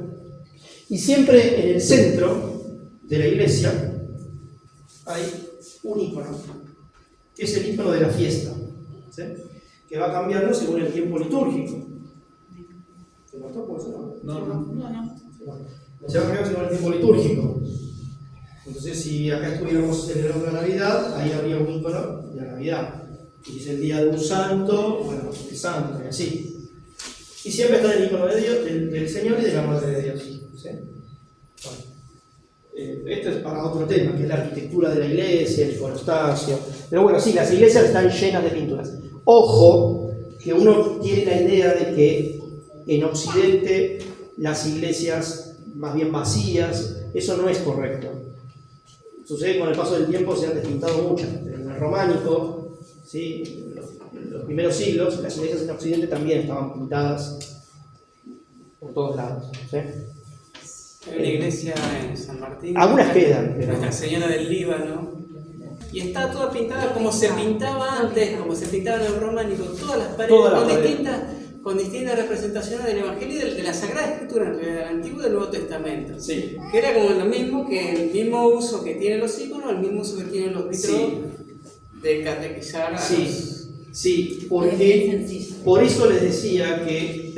Y siempre en el centro de la iglesia hay un icono, que es el icono de la fiesta, ¿sí? Que va cambiando según el tiempo litúrgico. ¿Se notó por eso? No. Se va cambiando según el tiempo litúrgico. Entonces, si acá estuviéramos celebrando la Navidad, ahí habría un icono de la Navidad. Y si es el día de un santo, bueno, el santo, y así. Y siempre está el icono de Dios, del Señor y de la Madre de Dios. ¿Sí? Bueno. Esto es para otro tema, que es la arquitectura de la iglesia, el iconostasio. Pero bueno, sí, las iglesias están llenas de pinturas. Ojo, que uno tiene la idea de que en Occidente las iglesias más bien vacías, eso no es correcto. Sucede que con el paso del tiempo se han despintado muchas. En el románico, ¿sí? Los primeros siglos, las iglesias en Occidente también estaban pintadas por todos lados, ¿sí? Hay una iglesia en San Martín. Algunas quedan. Nuestra Señora del Líbano. Y está toda pintada como se pintaba antes, como se pintaba en el románico, todas las paredes con distintas representaciones del Evangelio y de la Sagrada Escritura, del Antiguo y del Nuevo Testamento. Sí. Que era como lo mismo, que el mismo uso que tienen los íconos, el mismo uso que tienen los vitros. Sí. de catequizar a los... Sí, porque por eso les decía que,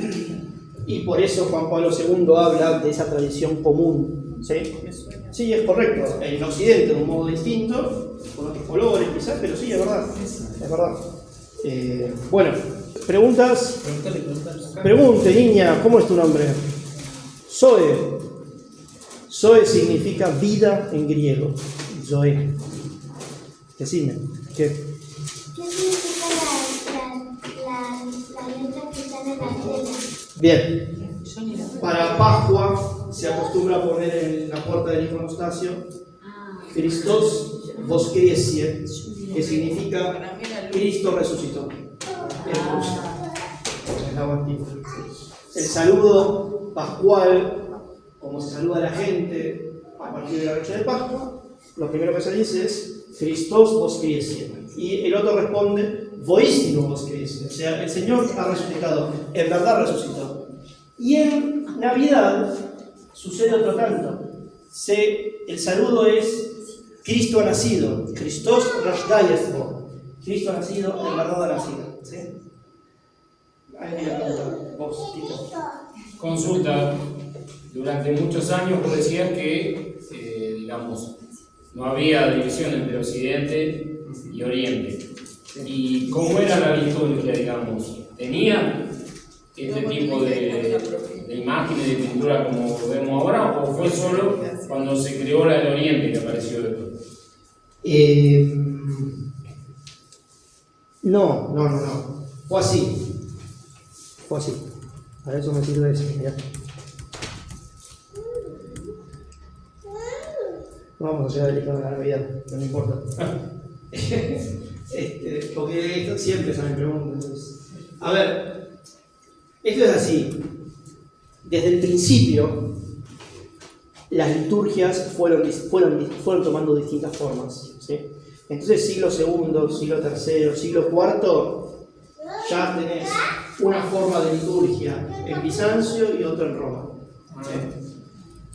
y por eso Juan Pablo II habla de esa tradición común, ¿sí? Sí, es correcto, en Occidente de un modo distinto, con otros colores quizás, pero sí, es verdad, es verdad. Bueno, preguntas. Pregunte, niña, ¿cómo es tu nombre? Zoe. Zoe significa vida en griego. Zoe. Decime, ¿qué? ¿Qué significa la letra que está en la tela? Bien. Para Pascua se acostumbra a poner en la puerta del iconostasio Christos voskresie, que significa Cristo resucitó. Es la antigua. El saludo pascual, como se saluda a la gente a partir de la noche de Pascua, lo primero que se dice es Christos voskresie. Y el otro responde voistino voskresie, o sea, el Señor ha resucitado, en verdad resucitó. Y en Navidad sucede otro tanto. El saludo es Cristo ha nacido, Christos rajdayestvo. Cristo ha nacido, en verdad ha nacido. ¿Sí? Ahí la pregunta, vos, Tito. Consulta, durante muchos años vos decías que, digamos, no había división entre Occidente y Oriente. ¿Y cómo era la liturgia, digamos? ¿Tenía este tipo de imágenes, de pintura como vemos ahora, o fue solo cuando se creó la del Oriente que apareció esto? No. Fue así. Para eso me sirve eso, mirá. No vamos a llegar delicado a la Navidad, no me importa. Porque esto siempre se me pregunta. Entonces. A ver, esto es así. Desde el principio, las liturgias fueron tomando distintas formas. ¿Sí? Entonces, siglo II, siglo III, siglo IV, ya tenés una forma de liturgia en Bizancio y otra en Roma.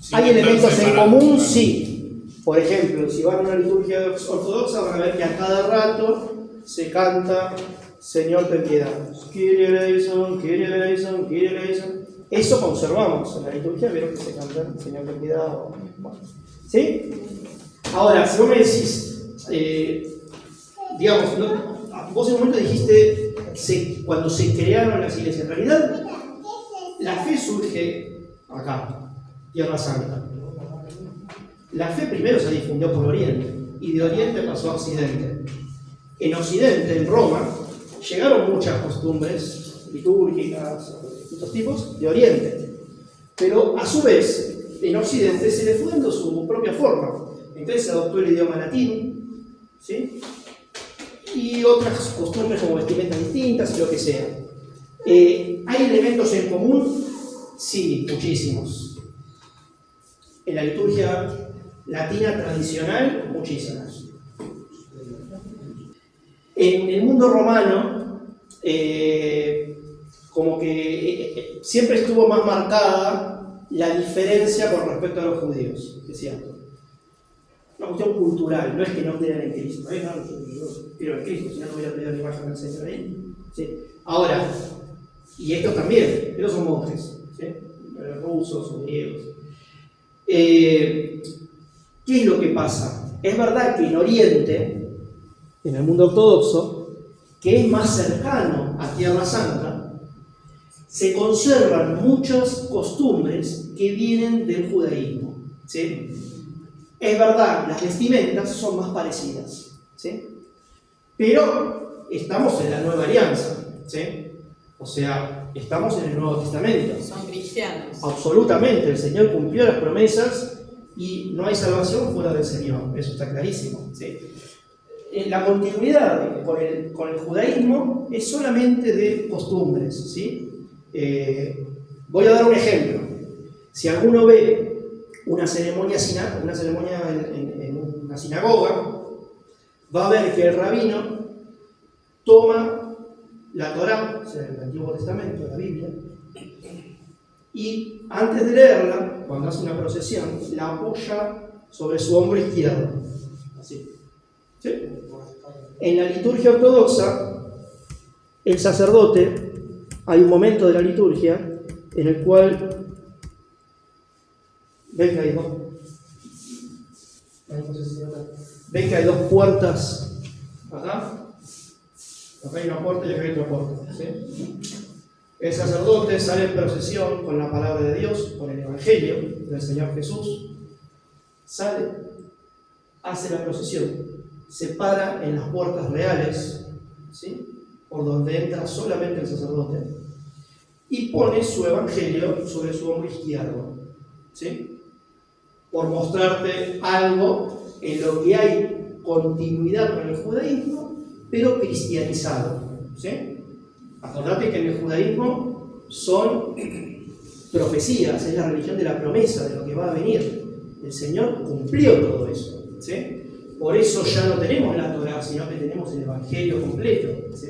¿Sí? ¿Hay elementos en común? Sí. Por ejemplo, si van a una liturgia ortodoxa, van a ver que a cada rato se canta Señor ten piedad. Kyrie eleison, Kyrie eleison, Kyrie eleison. Eso conservamos en la liturgia, vieron que se canta Señor ten piedad. Bueno. ¿Sí? Ahora, si vos me decís, digamos, ¿no? Vos en un momento dijiste cuando se crearon las iglesias. En realidad, la fe surge acá, Tierra Santa. La fe primero se difundió por Oriente y de Oriente pasó a Occidente. En Occidente, en Roma, llegaron muchas costumbres litúrgicas de distintos tipos de Oriente, pero a su vez en Occidente se le fue dando su propia forma. Entonces se adoptó el idioma latín, ¿sí? Y otras costumbres como vestimentas distintas y lo que sea. ¿Hay elementos en común? Sí, muchísimos. En la liturgia latina tradicional, muchísimos. En el mundo romano, como que siempre estuvo más marcada la diferencia con respecto a los judíos, es cierto. Una cuestión cultural, no es que no crean en Cristo, no, yo creo en Cristo, si no hubiera tenido la imagen del Señor ahí. ¿Sí? Ahora, y estos también, ellos son monjes, ¿sí? Rusos o griegos. ¿Qué es lo que pasa? Es verdad que en Oriente, en el mundo ortodoxo, que es más cercano a Tierra Santa, se conservan muchas costumbres que vienen del judaísmo. ¿Sí? Es verdad, las vestimentas son más parecidas. ¿Sí? Pero estamos en la nueva alianza. ¿Sí? O sea, estamos en el Nuevo Testamento. Son cristianos. Absolutamente, el Señor cumplió las promesas y no hay salvación fuera del Señor, eso está clarísimo. ¿Sí? La continuidad con el judaísmo es solamente de costumbres. ¿Sí? Voy a dar un ejemplo. Si alguno ve una ceremonia en una sinagoga, va a ver que el rabino toma la Torá, o sea, el Antiguo Testamento, la Biblia, y antes de leerla, cuando hace una procesión, la apoya sobre su hombro izquierdo. Así. ¿Sí? En la liturgia ortodoxa, el sacerdote, hay un momento de la liturgia en el cual, ven que hay dos puertas acá hay una puerta y acá hay otra puerta, ¿sí? El sacerdote sale en procesión con la palabra de Dios, con el Evangelio del Señor Jesús, sale, hace la procesión, se para en las puertas reales, ¿sí? Por donde entra solamente el sacerdote, y pone su Evangelio sobre su hombro izquierdo, ¿sí? Por mostrarte algo en lo que hay continuidad con el judaísmo, pero cristianizado, ¿sí? Acordate que en el judaísmo son profecías, es la religión de la promesa, de lo que va a venir. El Señor cumplió todo eso, ¿sí? Por eso ya no tenemos la Torá, sino que tenemos el Evangelio completo, ¿sí?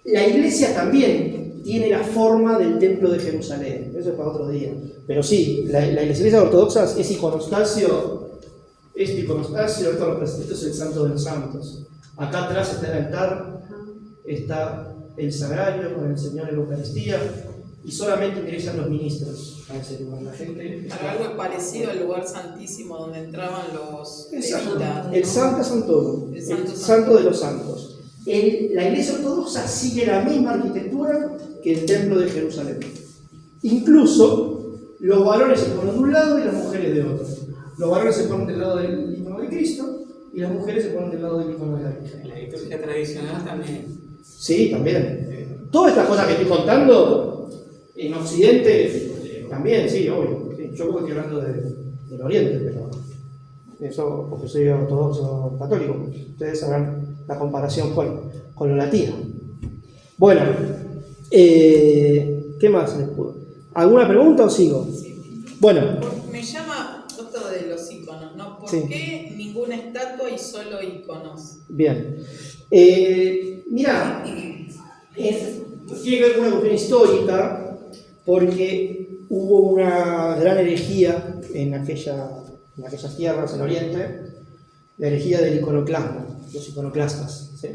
La Iglesia también tiene la forma del Templo de Jerusalén, eso es para otro día. Pero sí, la Iglesia ortodoxa es iconostasio, esto es el Santo de los Santos. Acá atrás está el altar, está el sagrario con el Señor en la Eucaristía, y solamente ingresan los ministros a ese lugar. La gente algo parecido al lugar santísimo donde entraban los levitas, ¿no? El Santo Santorum, el Santo de los Santos. La Iglesia ortodoxa sigue la misma arquitectura que el Templo de Jerusalén. Incluso los varones se ponen de un lado y las mujeres de otro. Los varones se ponen del lado del icono de Cristo y las mujeres se ponen del lado del icono de la Virgen. En la liturgia tradicional también. Sí, también. Todas estas cosas que estoy contando en Occidente también, sí, obvio. Sí, yo porque estoy hablando del Oriente, pero eso porque soy ortodoxo católico. Ustedes sabrán la comparación con lo latino. Bueno, ¿qué más les puedo? ¿Alguna pregunta o sigo? Sí. Bueno. Me llama esto de los iconos, ¿no? ¿Por sí. qué ninguna estatua y solo iconos? Bien. Mira, tiene que ver con una cuestión histórica, porque hubo una gran herejía en aquellas tierras, en Oriente, la herejía del iconoclasmo, los iconoclastas, ¿sí?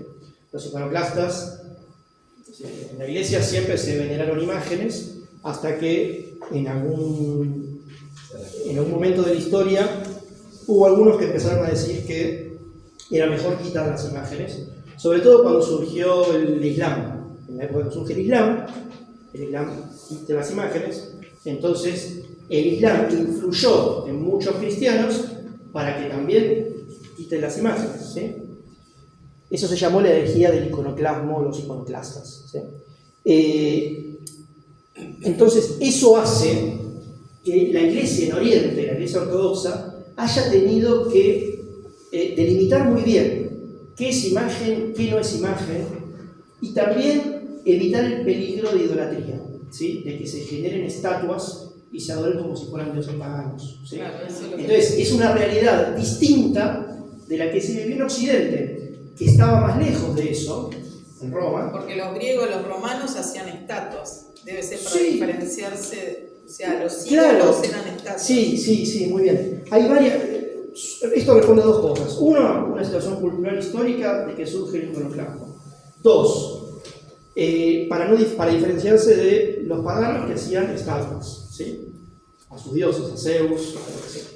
Los iconoclastas, en la iglesia siempre se veneraron imágenes, hasta que en algún momento de la historia hubo algunos que empezaron a decir que era mejor quitar las imágenes, sobre todo cuando surgió el Islam. En la época que surge el Islam quita las imágenes, entonces el Islam influyó en muchos cristianos para que también quiten las imágenes, ¿sí? Eso se llamó la herejía del iconoclasmo, los iconoclastas, ¿sí? Entonces eso hace que la iglesia en Oriente, la iglesia ortodoxa, haya tenido que delimitar muy bien qué es imagen, qué no es imagen, y también evitar el peligro de idolatría, ¿sí? De que se generen estatuas y se adoren como si fueran dioses paganos, ¿sí? Claro, entonces es una realidad distinta de la que se vivió en Occidente, que estaba más lejos de eso, en Roma. Porque los griegos, los romanos hacían estatuas. Debe ser para diferenciarse, o sea, los ídolos eran estatuas. Sí, muy bien. Hay varias. Esto responde a dos cosas. Una situación cultural histórica de que surge el iconoclasmo. Dos, para diferenciarse de los paganos que hacían estatuas, ¿sí? A sus dioses, a Zeus, a lo que sea.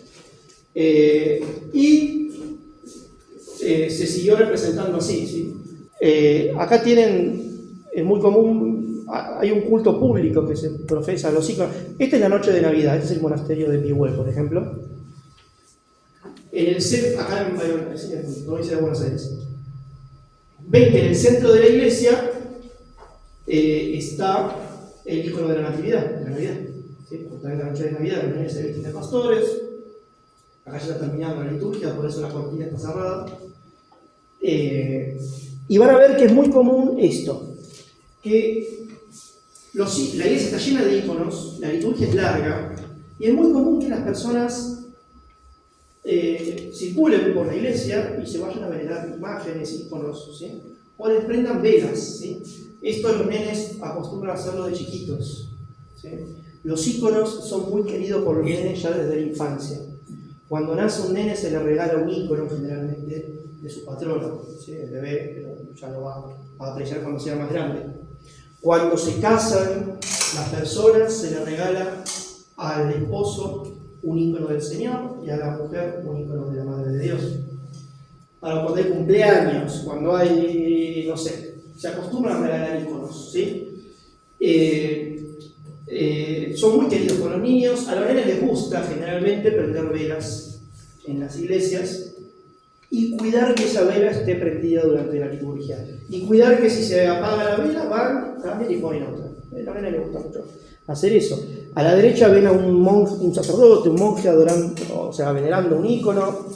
Se siguió representando así, ¿sí? Acá es muy común, hay un culto público que se profesa a los iconos. Esta es la noche de Navidad, este es el monasterio de Pihue, por ejemplo. Acá en la provincia de Buenos Aires. Ven que en el centro de la iglesia está el icono de la Natividad, de la Navidad. ¿Sí? Está en la noche de Navidad, los niños se visten de pastores. Acá ya está terminando la liturgia, por eso la cortina está cerrada. Y van a ver que es muy común esto, que la iglesia está llena de iconos, la liturgia es larga, y es muy común que las personas circulen por la iglesia y se vayan a venerar imágenes, iconos, ¿sí? O les prendan velas, ¿sí? Esto los nenes acostumbran a hacerlo de chiquitos, ¿sí? Los iconos son muy queridos por los nenes ya desde la infancia. Cuando nace un nene se le regala un ícono generalmente de su patrono, ¿sí? El bebé pero ya lo va a apreciar cuando sea más grande. Cuando se casan las personas se le regala al esposo un ícono del Señor y a la mujer un ícono de la Madre de Dios. Para cuando hay cumpleaños, cuando hay, no sé, se acostumbran a regalar íconos, ¿sí? Son muy queridos por los niños. A los nenes les gusta generalmente prender velas en las iglesias y cuidar que esa vela esté prendida durante la liturgia. Y cuidar que si se apaga la vela, van, cambian y ponen otra. A los nenes les gusta mucho hacer eso. A la derecha ven a un sacerdote, un monje adorando, o sea, venerando un ícono.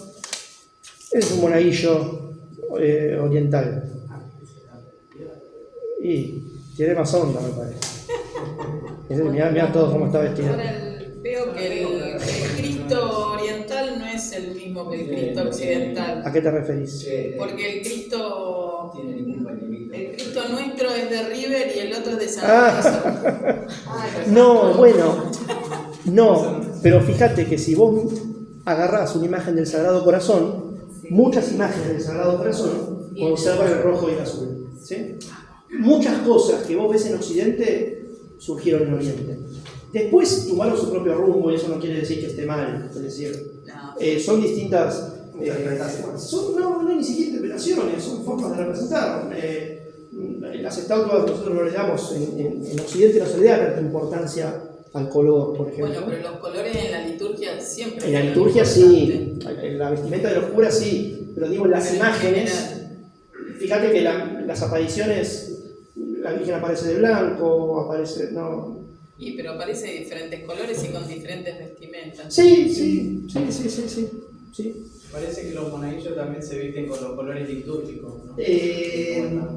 Es un monaguillo oriental. Y tiene más onda, me parece. Mirá todo cómo está vestido. Ahora veo que el Cristo oriental no es el mismo que el Cristo occidental. ¿A qué te referís? Porque el Cristo nuestro es de River y el otro es de San Lorenzo. No, bueno, no, pero fíjate que si vos agarrás una imagen del Sagrado Corazón, muchas imágenes del Sagrado Corazón conservan el rojo y el azul, ¿sí? Muchas cosas que vos ves en Occidente surgieron en Oriente. Después tomaron su propio rumbo y eso no quiere decir que esté mal, es decir, son distintas no ni siquiera interpretaciones, son formas de representar. Las estatuas nosotros no le damos, en Occidente no se le da tanta importancia al color, por ejemplo. Bueno, pero los colores en la liturgia siempre. En la liturgia sí, en la vestimenta de los curas sí, pero digo en las imágenes, fíjate que las apariciones, la Virgen aparece de blanco, aparece, no. Pero aparece de diferentes colores y con diferentes vestimentas. Sí. Parece que los monaguillos también se visten con los colores litúrgicos, ¿no?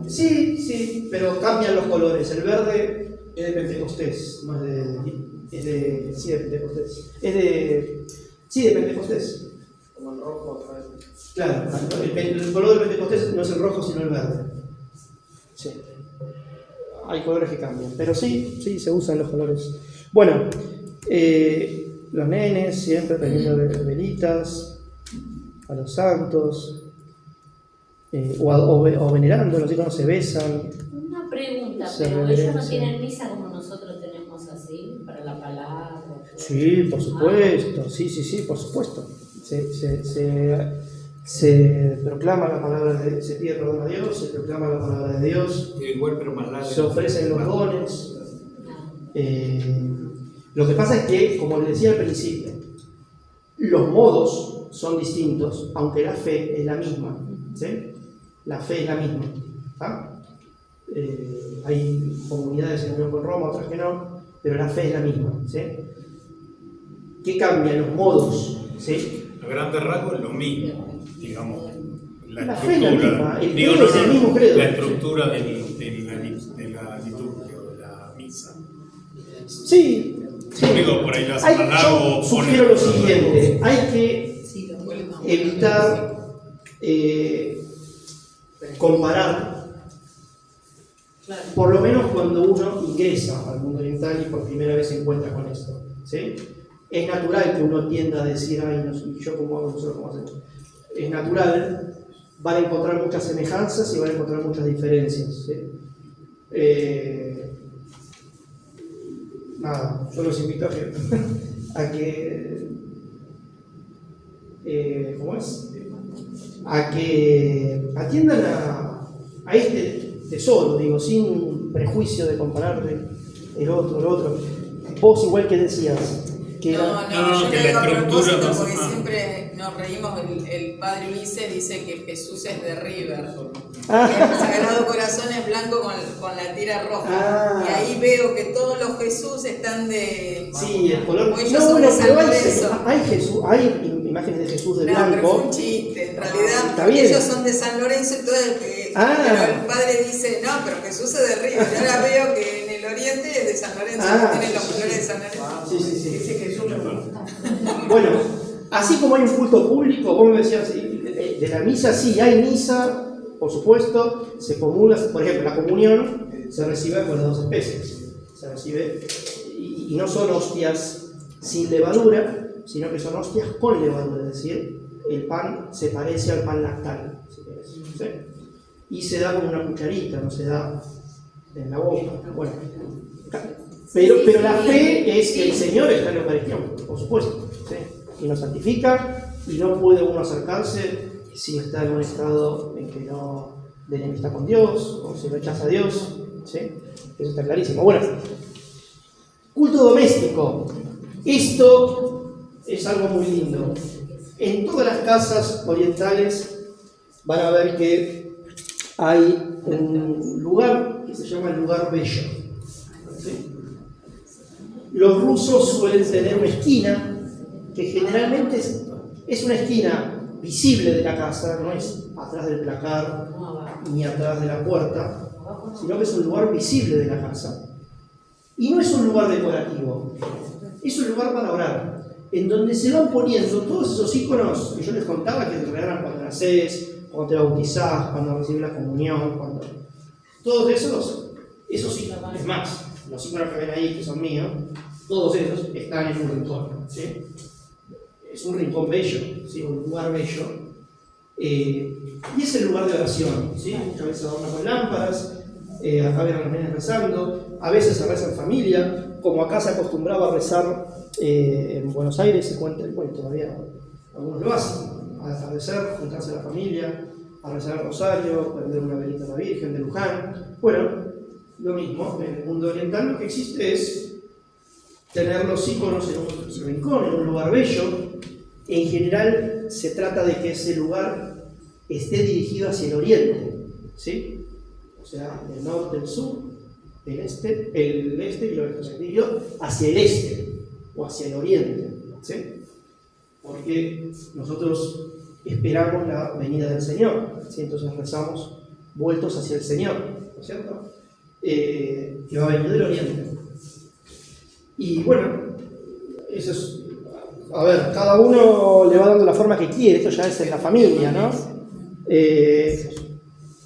Sí, pero cambian los colores. El verde es de Pentecostés, no es de Pentecostés. De Pentecostés. Como el rojo otra vez. Claro, el color de Pentecostés no es el rojo, sino el verde. Sí. Hay colores que cambian, pero sí, se usan los colores. Bueno, los nenes siempre prendiendo velitas a los santos, o venerando, los íconos se besan. Una pregunta, pero ellos no tienen misa como nosotros tenemos así, para la palabra. Sí, por supuesto, sí, por supuesto. Se proclama la palabra de Dios, se pide perdón a Dios, se proclama la palabra de Dios, igual pero más largo. Se ofrecen los dones. Lo que pasa es que, como les decía al principio, los modos son distintos, aunque la fe es la misma, ¿sí? La fe es la misma, ¿ah? Hay comunidades en unión con Roma, otras que no, pero la fe es la misma, ¿sí? ¿Qué cambian los modos? ¿Sí? A grandes rasgos es lo mismo, digamos, la fe es la misma, el credo es el mismo credo. La estructura de la liturgia o de la misa. Sí. Digo, por ahí yo sugiero lo siguiente, hay que evitar comparar, por lo menos cuando uno ingresa al mundo oriental y por primera vez se encuentra con esto, ¿sí? Es natural que uno tienda a decir, ay, no, yo cómo hago, nosotros cómo hacemos. Es natural, van a encontrar muchas semejanzas y van a encontrar muchas diferencias, ¿sí? Nada, yo los invito a que ¿cómo es? A que atiendan a este tesoro, digo, sin prejuicio de compararle el otro. Vos igual que decías que yo que le la digo a estructura propósito no porque se siempre nos reímos, el padre Ulises dice que Jesús es de River. El Sagrado Corazón es blanco con la tira roja. Y ahí veo que todos los Jesús están de... Sí, el color... O ellos son de San Lorenzo. Hay imágenes de Jesús de No, blanco. pero fue un chiste, en realidad, Está bien. ellos son de San Lorenzo y todo pero el padre dice, no, pero Jesús es de River. Y ahora veo que en el oriente es de San Lorenzo, que tiene los colores de San Lorenzo. Sí. Dice que Jesús me gusta. Bueno, así como hay un culto público, vos me decías, de la misa, sí, hay misa, por supuesto, se comulga, por ejemplo, la comunión se recibe con las dos especies, se recibe, y no son hostias sin levadura, sino que son hostias con levadura, es decir, el pan se parece al pan lactal, si querés, ¿sí? Y se da con una cucharita, no se da en la boca. Bueno, pero la fe es que el Señor está en la Eucaristía, por supuesto, ¿sí? Y nos santifica, y no puede uno acercarse si está en un estado en que no de enemistad con Dios, o se rechaza a Dios, ¿sí? Eso está clarísimo. Bueno, culto doméstico. Esto es algo muy lindo. En todas las casas orientales van a ver que hay un lugar que se llama el lugar bello, ¿sí? Los rusos suelen tener una esquina que generalmente es una esquina visible de la casa, no es atrás del placar ni atrás de la puerta, sino que es un lugar visible de la casa. Y no es un lugar decorativo, es un lugar para orar, en donde se van poniendo todos esos iconos que yo les contaba que te regalan cuando nacés, cuando te bautizás, cuando recibís la comunión, cuando... Todos esos iconos, es más, los iconos que ven ahí, que son míos, todos esos están en un rincón, ¿sí? Es un rincón bello, ¿sí? Un lugar bello. Y es el lugar de oración, ¿sí? Muchas veces adornan con lámparas, acá ven a los nenes rezando, a veces se reza en familia, como acá se acostumbraba a rezar en Buenos Aires, se cuenta, bueno, todavía algunos lo hacen, al atardecer, juntarse a la familia, a rezar el rosario, prender una velita a la Virgen de Luján. Bueno, lo mismo, en el mundo oriental lo que existe es tener los iconos en un rincón, en un lugar bello. En general se trata de que ese lugar esté dirigido hacia el oriente, ¿sí? O sea, del norte, del sur, el este y el oeste, dirigido hacia el este o hacia el oriente, ¿sí? Porque nosotros esperamos la venida del Señor, ¿sí? Entonces rezamos vueltos hacia el Señor, ¿no es cierto? Que va a venir del oriente. Y bueno, eso es, a ver, cada uno le va dando la forma que quiere, esto ya es en la familia, ¿no?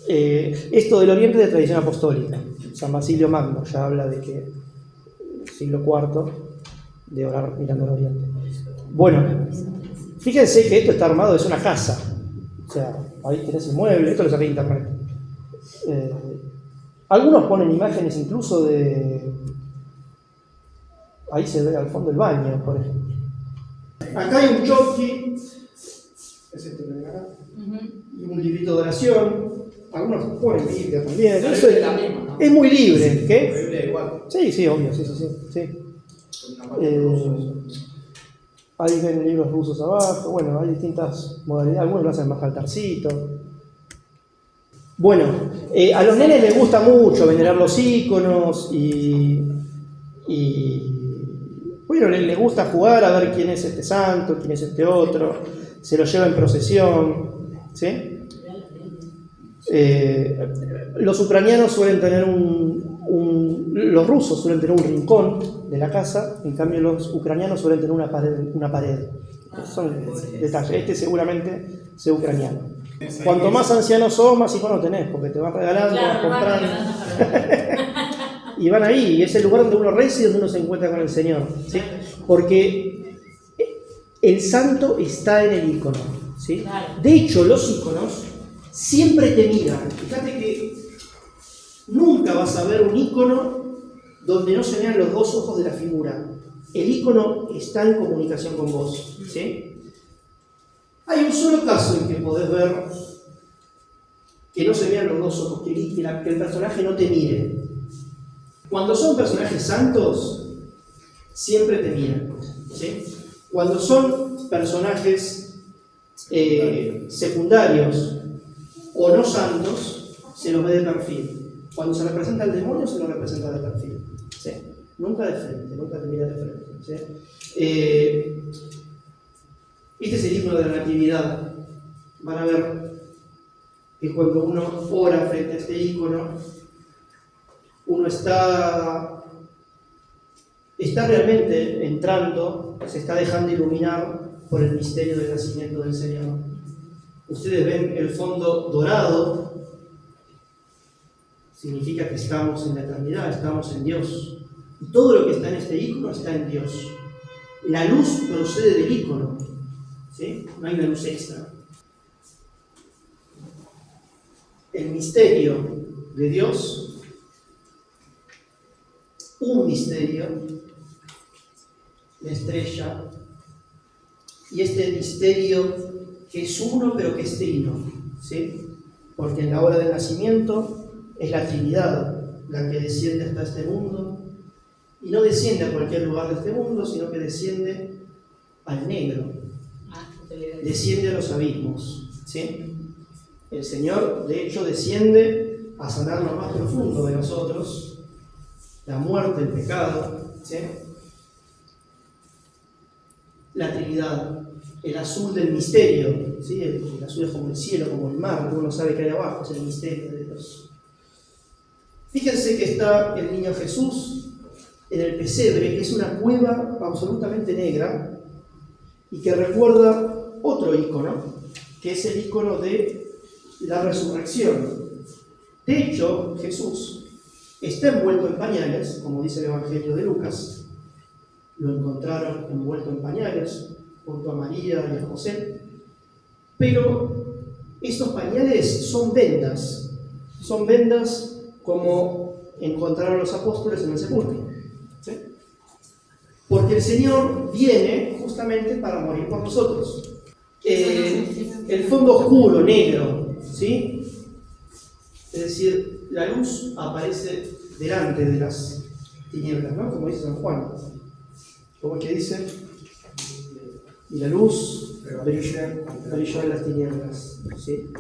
Esto del oriente de tradición apostólica, San Basilio Magno ya habla de que siglo IV de orar mirando al oriente. Bueno, fíjense que esto está armado, es una casa, o sea, ahí tenés el mueble, esto lo saqué de internet. Algunos ponen imágenes incluso de... Ahí se ve al fondo el baño, por ejemplo. Acá hay un chotki, es este que ven acá, y un librito de oración. Algunos ponen Biblia también. Eso es muy libre. ¿Qué? ¿La Biblia igual? Sí, obvio, sí. Hay libros rusos abajo, bueno, hay distintas modalidades, algunos lo hacen más altarcito. Bueno, a los nenes les gusta mucho venerar los íconos y bueno, les gusta jugar a ver quién es este santo, quién es este otro, se lo lleva en procesión, ¿sí? Los ucranianos suelen tener los rusos suelen tener un rincón de la casa, en cambio los ucranianos suelen tener una pared. Son detalles, este seguramente sea ucraniano. Cuanto más ancianos sos, más iconos tenés, porque te van regalando, Claro, vas comprando. Y van ahí, y es el lugar donde uno reza y donde uno se encuentra con el Señor, ¿sí? Porque el santo está en el icono, ¿sí? De hecho, los iconos siempre te miran. Fíjate que nunca vas a ver un icono donde no se vean los dos ojos de la figura. El icono está en comunicación con vos, ¿sí? Hay un solo caso en que podés ver que no se vean los dos ojos, que el personaje no te mire. Cuando son personajes santos, siempre te miran, ¿sí? Cuando son personajes secundarios o no santos, se los ve de perfil. Cuando se representa el demonio, se lo representa de perfil, ¿sí? Nunca de frente, nunca te mira de frente, ¿sí? Este es el himno de la Natividad. Van a ver que cuando uno ora frente a este icono, uno está realmente entrando, se está dejando iluminar por el misterio del nacimiento del Señor. Ustedes ven el fondo dorado, significa que estamos en la eternidad, estamos en Dios. Y todo lo que está en este icono está en Dios. La luz procede del icono, ¿sí? No hay una luz extra. El misterio de Dios, un misterio, la estrella, y este misterio que es uno pero que es trino, ¿sí? Porque en la hora del nacimiento es la Trinidad la que desciende hasta este mundo, y no desciende a cualquier lugar de este mundo, sino que desciende al negro, desciende a los abismos, ¿sí? El Señor, de hecho, desciende a sanar lo más profundo de nosotros, la muerte, el pecado, ¿sí? La Trinidad, el azul del misterio, ¿sí? El azul es como el cielo, como el mar, uno sabe que hay abajo, es el misterio de Dios. Fíjense que está el niño Jesús en el pesebre, que es una cueva absolutamente negra y que recuerda otro ícono, que es el ícono de la resurrección. De hecho, Jesús está envuelto en pañales, como dice el Evangelio de Lucas. Lo encontraron envuelto en pañales junto a María y a José, pero estos pañales son vendas como encontraron los apóstoles en el sepulcro, ¿sí? Porque el Señor viene justamente para morir por nosotros. El fondo oscuro, negro, ¿sí? Es decir, la luz aparece delante de las tinieblas, ¿no? Como dice San Juan. ¿Cómo es que dice? Y la luz brilló en las tinieblas, ¿sí?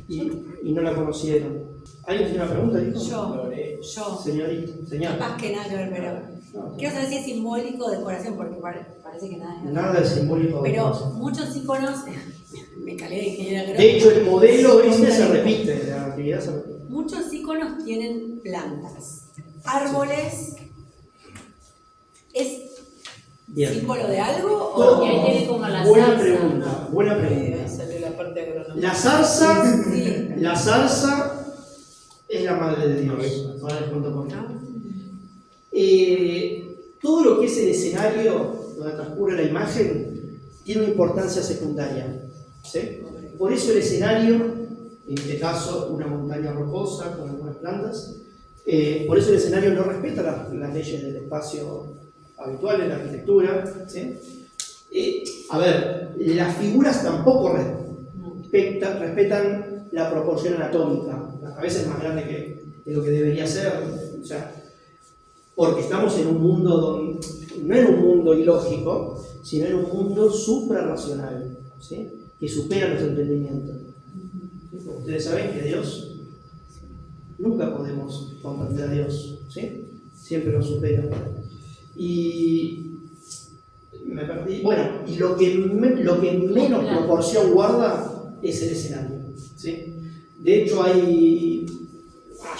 Y no la conocieron. ¿Alguien tiene una pregunta, hijo? Yo. Señorita, señor. Capaz que nada que ver, pero quiero saber si es simbólico o decoración, porque parece que nada es. Nada es simbólico. Pero muchos iconos, me calé de ingeniera. De hecho, el modelo este se repite, la actividad se repite. Muchos iconos tienen plantas, árboles. ¿Es Bien. símbolo de algo? No, ¿O ahí tiene como la buena salsa? pregunta, buena pregunta. Salió la parte agronómica. La zarza es la madre de Dios. Ahora les cuento por qué. Todo lo que es el escenario donde transcurre la imagen tiene una importancia secundaria, ¿sí? Por eso el escenario, en este caso una montaña rocosa con algunas plantas, por eso el escenario no respeta las leyes del espacio habitual en la arquitectura, ¿sí? A ver, las figuras tampoco respetan la proporción anatómica. La cabeza es más grande que lo que debería ser, o sea, porque estamos en un mundo donde no en un mundo ilógico, sino en un mundo suprarracional, ¿sí? Que supera nuestro entendimiento. Ustedes saben que Dios, nunca podemos comprender a Dios, ¿sí? Siempre nos supera. Y me perdí. Bueno, y lo que menos proporción guarda es el escenario, ¿sí? De hecho,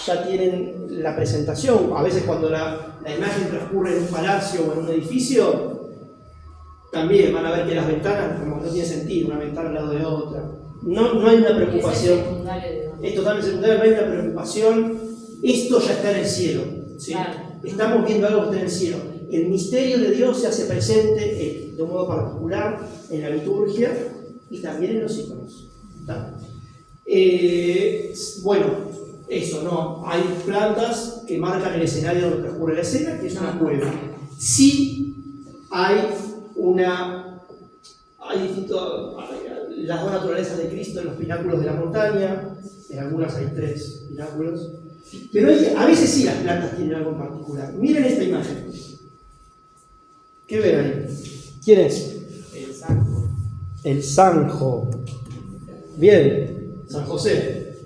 ya tienen la presentación. A veces cuando la imagen transcurre en un palacio o en un edificio, también van a ver que las ventanas como que no tiene sentido, una ventana al lado de otra. No hay una preocupación. Es totalmente secundario, no hay una preocupación. Esto ya está en el cielo, ¿sí? Claro. Estamos viendo algo que está en el cielo. El misterio de Dios se hace presente de un modo particular en la liturgia y también en los íconos. Bueno, eso, no. Hay plantas que marcan el escenario donde transcurre la escena, que es una cueva. Sí hay las dos naturalezas de Cristo en los pináculos de la montaña, en algunas hay 3 pináculos, pero a veces sí las plantas tienen algo en particular. Miren esta imagen. ¿Qué ven ahí? ¿Quién es? El Sanjo. El Sanjo. Bien, San José.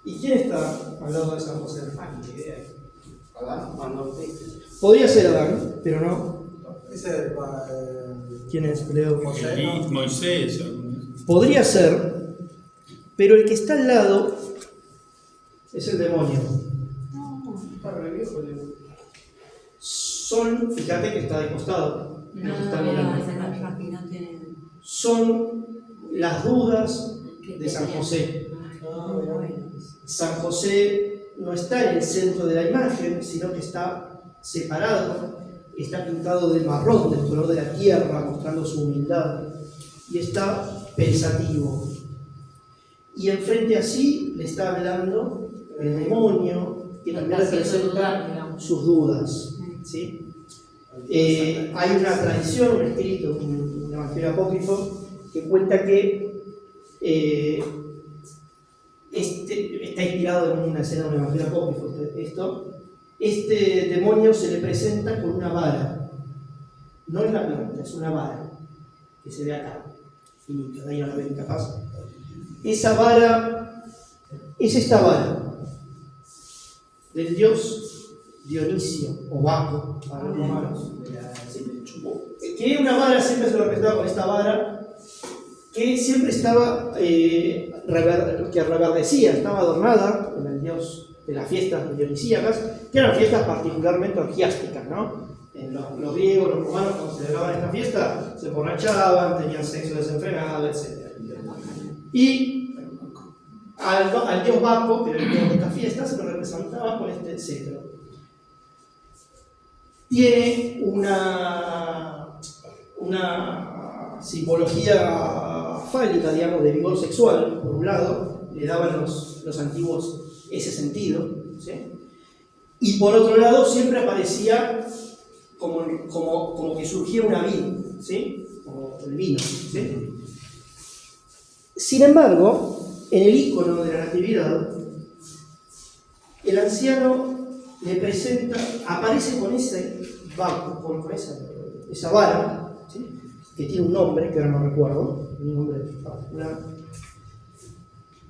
¿Y quién está al lado de San José? Ni idea. ¿Adán? Podría ser Adán, pero no. ¿Quién es? Leo. Moisés. Podría ser, pero el que está al lado es el demonio. Fíjate que está de costado. Son las dudas de San José. San José no está en el centro de la imagen, sino que está separado. está pintado de marrón, del color de la tierra, mostrando su humildad, y está pensativo. Y enfrente así le está hablando el demonio, que también representa sus dudas. ¿Sí? Hay una tradición, un escrito, un evangelio apócrifo, que cuenta que está inspirado en una escena de un evangelio apócrifo. Este demonio se le presenta con una vara, no es la planta, es una vara que se ve acá, finita, de ahí no la ven capaz. Esa vara es esta vara del dios Dionisio o Baco para los romanos, que una vara siempre se lo representaba con esta vara que siempre estaba que reverdecía, estaba adornada con el dios de las fiestas dionisíacas, que eran fiestas particularmente orgiásticas, ¿no? Los griegos, los romanos, cuando celebraban esta fiesta, se emborrachaban, tenían sexo desenfrenado, etc. Y al dios Baco, que era el dios de esta fiesta, se lo representaba con este cetro. Tiene una simbología fálica, digamos, de vigor sexual, por un lado, le daban los antiguos ese sentido, ¿sí? Y por otro lado siempre aparecía como que surgía una vid, ¿sí? Como el vino, ¿sí? Sin embargo, en el icono de la Natividad, el anciano le presenta, aparece con ese Baco, con esa vara, ¿sí? Que tiene un nombre, que ahora no recuerdo, un nombre particular.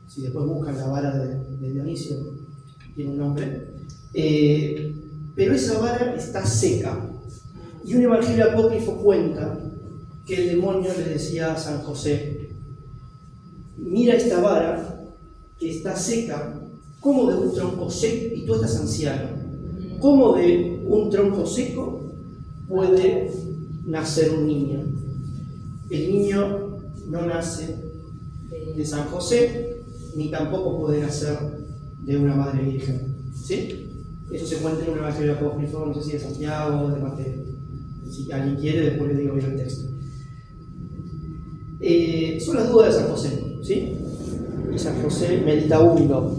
Si después buscan la vara de Dionisio, tiene un nombre. Pero esa vara está seca. Y un evangelio apócrifo cuenta que el demonio le decía a San José: mira esta vara que está seca, como de un tronco seco, y tú estás anciano. ¿Cómo de un tronco seco puede nacer un niño? El niño no nace de San José, ni tampoco puede nacer de una madre virgen. ¿Sí? Eso se cuenta en un evangelio apócrifo, no sé si de Santiago o de Mateo. Si alguien quiere, después le digo bien el texto. Son las dudas de San José, ¿sí? Y San José meditabundo,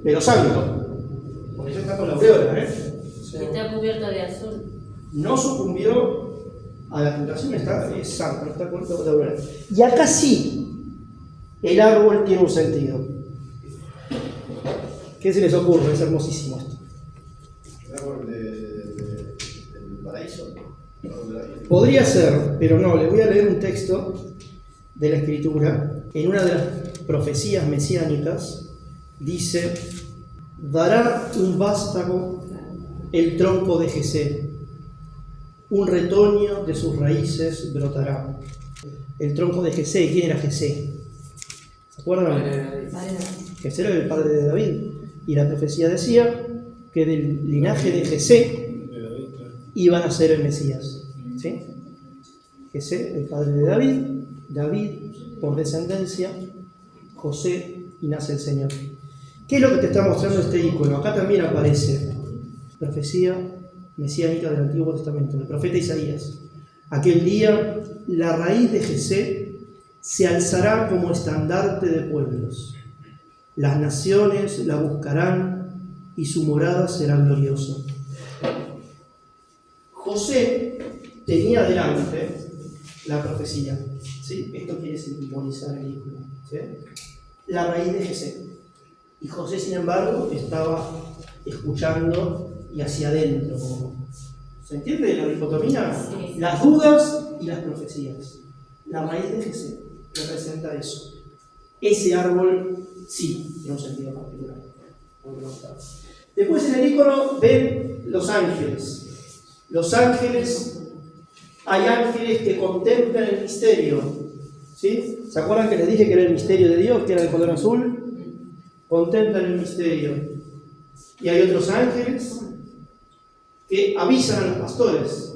pero santo. Por eso está con la aureola, Está cubierto de azul. No sucumbió a la tentación, es santo, está cubierto de aureola. Y acá sí, el árbol tiene un sentido. ¿Qué se les ocurre? Es hermosísimo esto. ¿El árbol del paraíso? Podría ser, pero no. Les voy a leer un texto de la Escritura. En una de las profecías mesiánicas dice: dará un vástago el tronco de Jesé, un retoño de sus raíces brotará. El tronco de Jesé, ¿quién era Jesé? ¿Se acuerdan? Jesé era el padre de David, y la profecía decía que del linaje de Jesé iban a ser el Mesías. ¿Sí? Jesé, el padre de David, David por descendencia, José, y nace el Señor. ¿Qué es lo que te está mostrando este icono? Acá también aparece profecía mesiánica del Antiguo Testamento, del profeta Isaías. Aquel día la raíz de Jesé se alzará como estandarte de pueblos. Las naciones la buscarán y su morada será gloriosa. José tenía delante la profecía, ¿sí? Esto quiere simbolizar el icono, ¿sí? La raíz de Jesé. Y José, sin embargo, estaba escuchando y hacia adentro. ¿Se entiende la dicotomía? Sí. Las dudas y las profecías. La raíz de Jesé representa eso. Ese árbol sí tiene un sentido particular. Después en el icono ven los ángeles. Los ángeles, hay ángeles que contemplan el misterio. ¿Sí? ¿Se acuerdan que les dije que era el misterio de Dios, que era el color azul? Contemplan el misterio. Y hay otros ángeles que avisan a los pastores: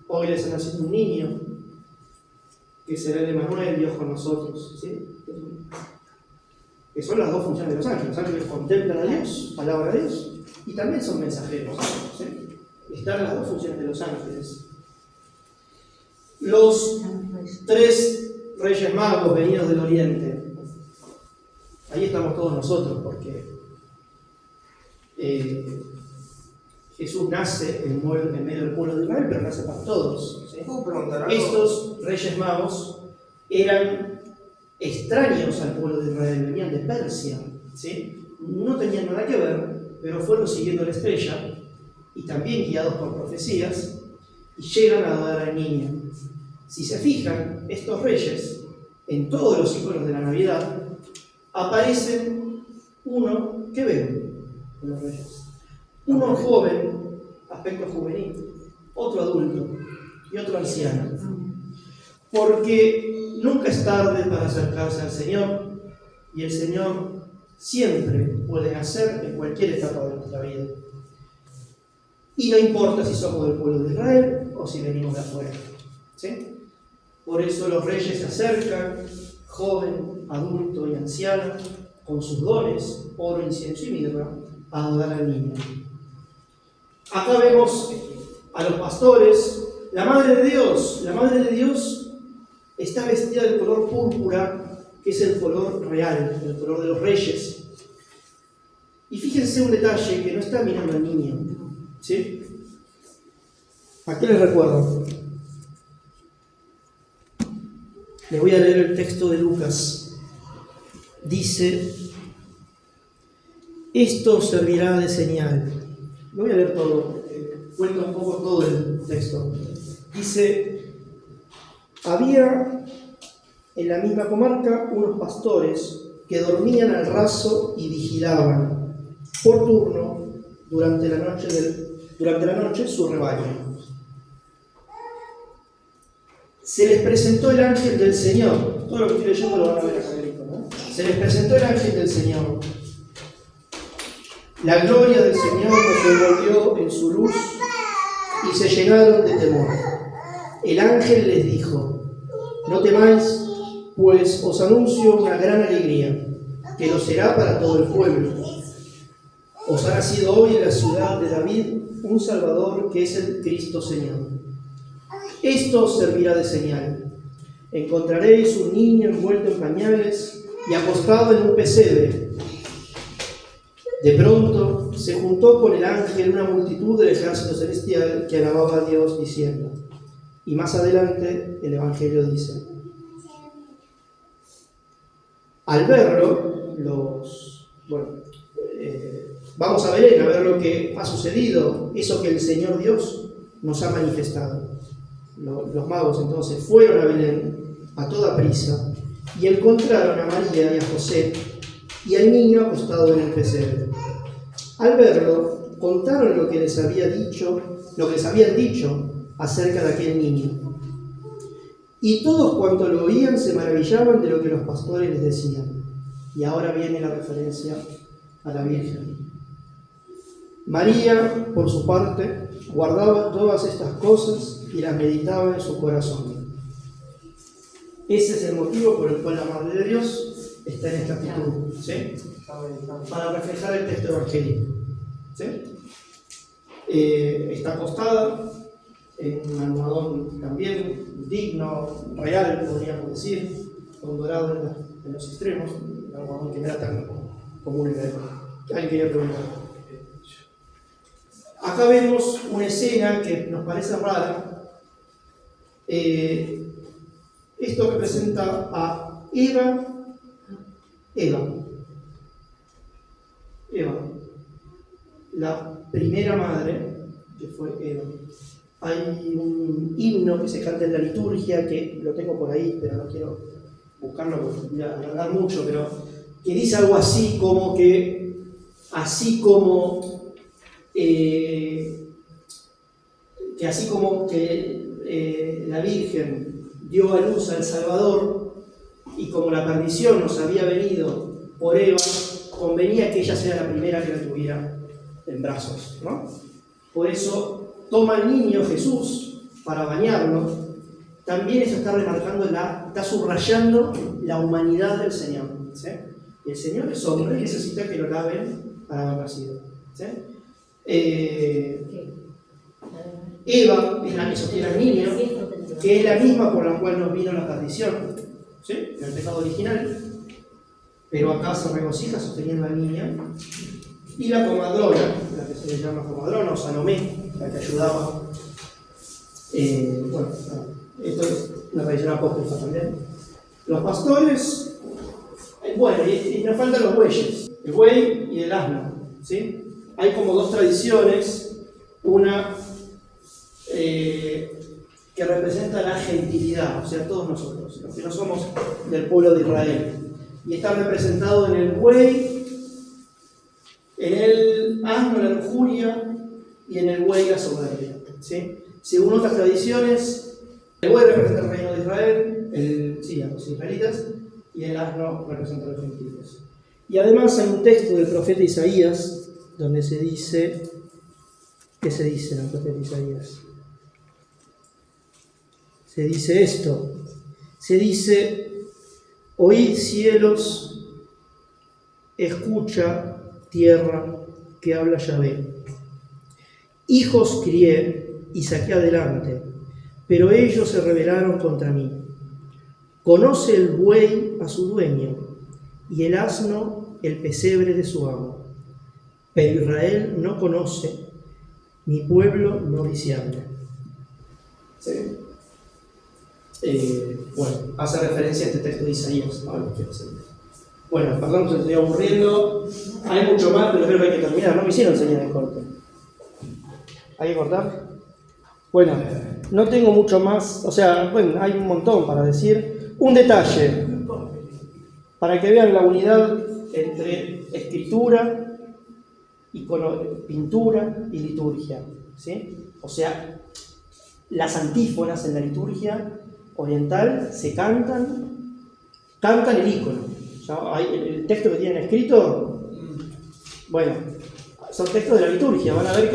hoy les ha nacido un niño, que será el Emmanuel, Dios con nosotros. ¿Sí? Que son las dos funciones de los ángeles. Los ángeles contemplan a Dios, palabra de Dios, y también son mensajeros. ¿Sí? están las dos funciones de los ángeles. Los 3 reyes magos venidos del oriente, ahí estamos todos nosotros, porque Jesús nace en medio del pueblo de Israel, pero nace para todos, ¿sí? Estos reyes magos eran extraños al pueblo de Israel, venían de Persia, ¿sí? No tenían nada que ver, pero fueron siguiendo la estrella y también guiados por profecías y llegan a adorar al niño. Si se fijan, estos reyes, en todos los iconos de la Navidad, aparecen uno que ven en los reyes. Uno joven, aspecto juvenil, otro adulto y otro anciano. Porque nunca es tarde para acercarse al Señor y el Señor siempre puede nacer en cualquier etapa de nuestra vida. Y no importa si somos del pueblo de Israel o si venimos de afuera, ¿sí? Por eso los reyes se acercan, joven, adulto y anciano, con sus dones, oro, incienso y mirra, a adorar al niño. Acá vemos a los pastores. La Madre de Dios está vestida del color púrpura, que es el color real, el color de los reyes. Y fíjense un detalle, que no está mirando al niño, ¿sí? ¿A qué les recuerdo? Les voy a leer el texto de Lucas. Dice: esto servirá de señal. Lo voy a leer todo, cuenta un poco todo el texto. Dice: había en la misma comarca unos pastores que dormían al raso y vigilaban por turno durante la noche su rebaño. Se les presentó el ángel del Señor. Todo lo que estoy leyendo lo van a ver acá, ¿no? Se les presentó el ángel del Señor. La gloria del Señor los envolvió en su luz y se llenaron de temor. El ángel les dijo: no temáis, pues os anuncio una gran alegría, que lo será para todo el pueblo. Os ha nacido hoy en la ciudad de David un Salvador, que es el Cristo Señor. Esto os servirá de señal. Encontraréis un niño envuelto en pañales y acostado en un pesebre. De pronto se juntó con el ángel una multitud del ejército celestial que alababa a Dios diciendo. Y más adelante el Evangelio dice: al verlo, vamos a Belén a ver lo que ha sucedido, eso que el Señor Dios nos ha manifestado. Los magos entonces fueron a Belén a toda prisa y encontraron a María y a José y al niño acostado en el pesebre. Al verlo, contaron lo que les habían dicho acerca de aquel niño. Y todos cuantos lo oían se maravillaban de lo que los pastores les decían. Y ahora viene la referencia a la Virgen. María, por su parte, guardaba todas estas cosas y las meditaba en su corazón. Ese es el motivo por el cual la Madre de Dios está en esta actitud, ¿sí? Para reflejar el texto evangélico, ¿sí? Está acostada en un almohadón también digno, real, podríamos decir, con dorado en los extremos, un almohadón que no era tan común en la época. ¿Alguien quería preguntar? Acá vemos una escena que nos parece rara. Esto representa a Eva, la primera madre, que fue Eva. Hay un himno que se canta en la liturgia, que lo tengo por ahí, pero no quiero buscarlo porque voy a alargar mucho, pero que dice algo así como que, la Virgen dio a luz al Salvador y como la perdición nos había venido por Eva, convenía que ella sea la primera que la tuviera en brazos, ¿no? Por eso toma al niño Jesús para bañarlo. También eso está remarcando, está subrayando la humanidad del Señor, ¿sí? Y el Señor es hombre y necesita que lo laven para haber nacido, ¿sí? Eva es la que sostiene al niño, que es la misma por la cual nos vino la perdición, ¿sí? En el pecado original. Pero acá se regocija sosteniendo al niño. Y la comadrona, la que se le llama comadrona o Salomé, la que ayudaba. Bueno, esto es una tradición apócrifa también. Los pastores, bueno, y nos faltan los bueyes, el buey y el asno, ¿sí? Hay como dos tradiciones, una que representa la gentilidad, o sea, todos nosotros, los que no somos del pueblo de Israel. Y está representado en el buey, en el asno la lujuria y en el buey la soberbia, ¿sí? Según otras tradiciones, el buey representa el reino de Israel, a los israelitas, y el asno representa a los gentiles. Y además hay un texto del profeta Isaías donde se dice, ¿qué se dice en el profeta Isaías? Se dice esto, se dice: oíd cielos, escucha tierra, que habla Yahvé. Hijos crié y saqué adelante, pero ellos se rebelaron contra mí. Conoce el buey a su dueño, y el asno el pesebre de su amo. Pero Israel no conoce, mi pueblo no discierne. ¿Sí? Bueno, hace referencia a este texto de Isaías. Bueno, perdón, se estoy aburriendo. Hay mucho más, pero creo que hay que terminar. No me hicieron señal de corte. ¿Hay que cortar? Bueno, no tengo mucho más. O sea, bueno, hay un montón para decir. Un detalle, para que vean la unidad entre escritura y pintura y liturgia, ¿sí? O sea, las antífonas en la liturgia oriental se cantan el icono. Ya hay el texto que tienen escrito, bueno, son textos de la liturgia. Van a ver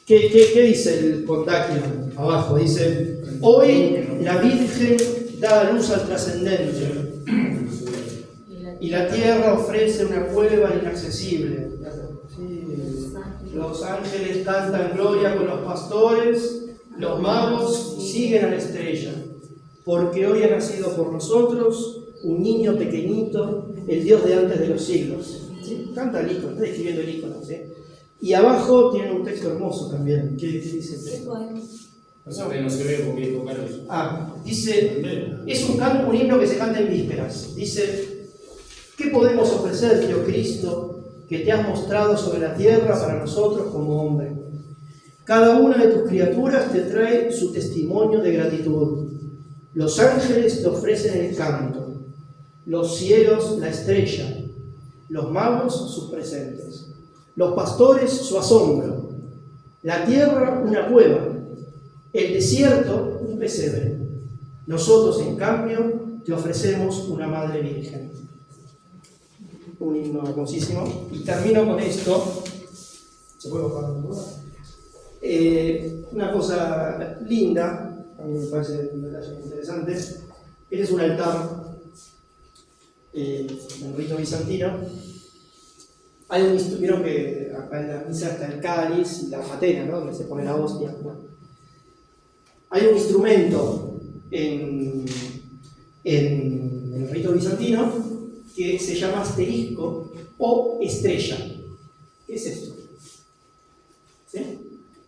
qué dice el contacto abajo. Dice: hoy la Virgen da a luz al trascendente y la tierra ofrece una cueva inaccesible. Sí. Los ángeles cantan gloria con los pastores, los magos siguen a la estrella, porque hoy ha nacido por nosotros un niño pequeñito, el Dios de antes de los siglos. ¿Sí? Canta el icono, está describiendo el icono, ¿sí? Y abajo tiene un texto hermoso también. ¿Qué dice el texto? Que no se ve porque hay poca luz. Dice, es un himno que se canta en vísperas. Dice: ¿qué podemos ofrecerte, oh Cristo, que te has mostrado sobre la tierra para nosotros como hombre? Cada una de tus criaturas te trae su testimonio de gratitud. Los ángeles te ofrecen el canto, los cielos la estrella, los magos sus presentes, los pastores su asombro, la tierra una cueva, el desierto un pesebre. Nosotros, en cambio, te ofrecemos una Madre Virgen. Un himno hermosísimo. Y termino con esto. ¿Se puede bajar un poco? Una cosa linda, a mí me parece un detalle interesante. Este es un altar en rito bizantino. Vieron que acá en la misa está el cáliz y la patena, ¿no? Donde se pone la hostia. Bueno. Hay un instrumento en el rito bizantino que se llama asterisco o estrella. ¿Qué es esto? ¿Sí?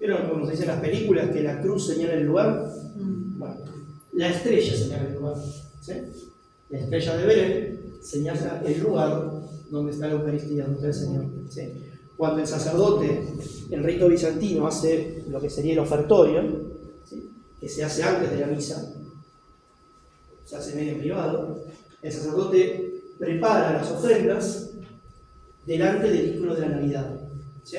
¿Vieron como se dice en las películas que la cruz señala el lugar? Bueno, la estrella señala el lugar. ¿Sí? La estrella de Belén señala el lugar donde está la Eucaristía, donde está el Señor. ¿Sí? Cuando el sacerdote, el rito bizantino, hace lo que sería el ofertorio, ¿sí? Que se hace antes de la misa, se hace medio privado, el sacerdote prepara las ofrendas delante del icono de la Navidad. ¿Sí?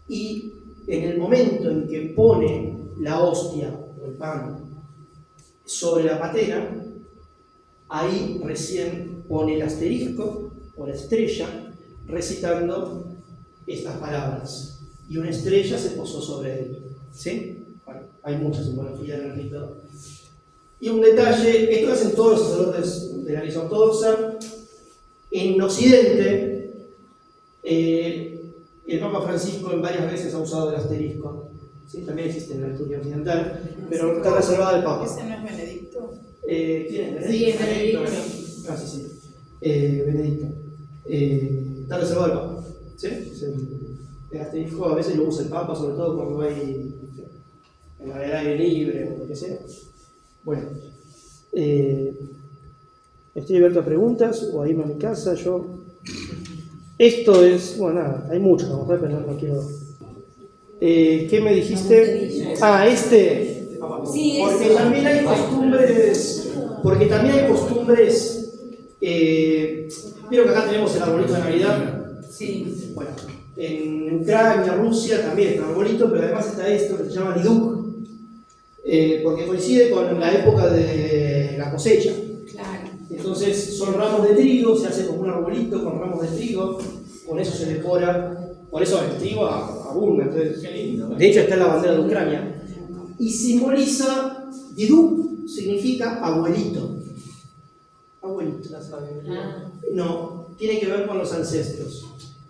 Y en el momento en que pone la hostia o el pan sobre la patena, ahí recién pone el asterisco o la estrella recitando estas palabras. Y una estrella se posó sobre él. ¿Sí? Bueno, hay mucha simbología en el rito. Y un detalle, esto lo hacen todos los sacerdotes de la Iglesia Ortodoxa. En Occidente, el Papa Francisco en varias veces ha usado el asterisco. ¿sí? También existe en la liturgia occidental, pero está reservada al Papa. ¿Ese no es Benedicto? ¿Quién es? Sí, es Benedicto. Ah, sí, sí. Benedicto. Está reservado al Papa. ¿Sí? El asterisco a veces lo usa el Papa, sobre todo cuando hay en el aire libre o lo que sea. Bueno, estoy abierto a preguntas o a irme a mi casa. Esto es, bueno, nada, hay mucho, vamos a ver, pero no quiero. ¿Qué me dijiste? Ah, Sí, porque eso. también hay costumbres. Porque también hay costumbres. Vieron que acá tenemos el arbolito de Navidad. Sí. Bueno, en Ucrania, Rusia también está el arbolito, pero además está esto que se llama Niduk, porque coincide con la época de la cosecha. Claro. Entonces son ramos de trigo, se hace como un arbolito con ramos de trigo, con eso se decora, por eso el trigo abunda. Entonces, Qué lindo. de hecho está en la bandera de Ucrania. Y simboliza, Diduk significa abuelito. Abuelito. No, tiene que ver con los ancestros.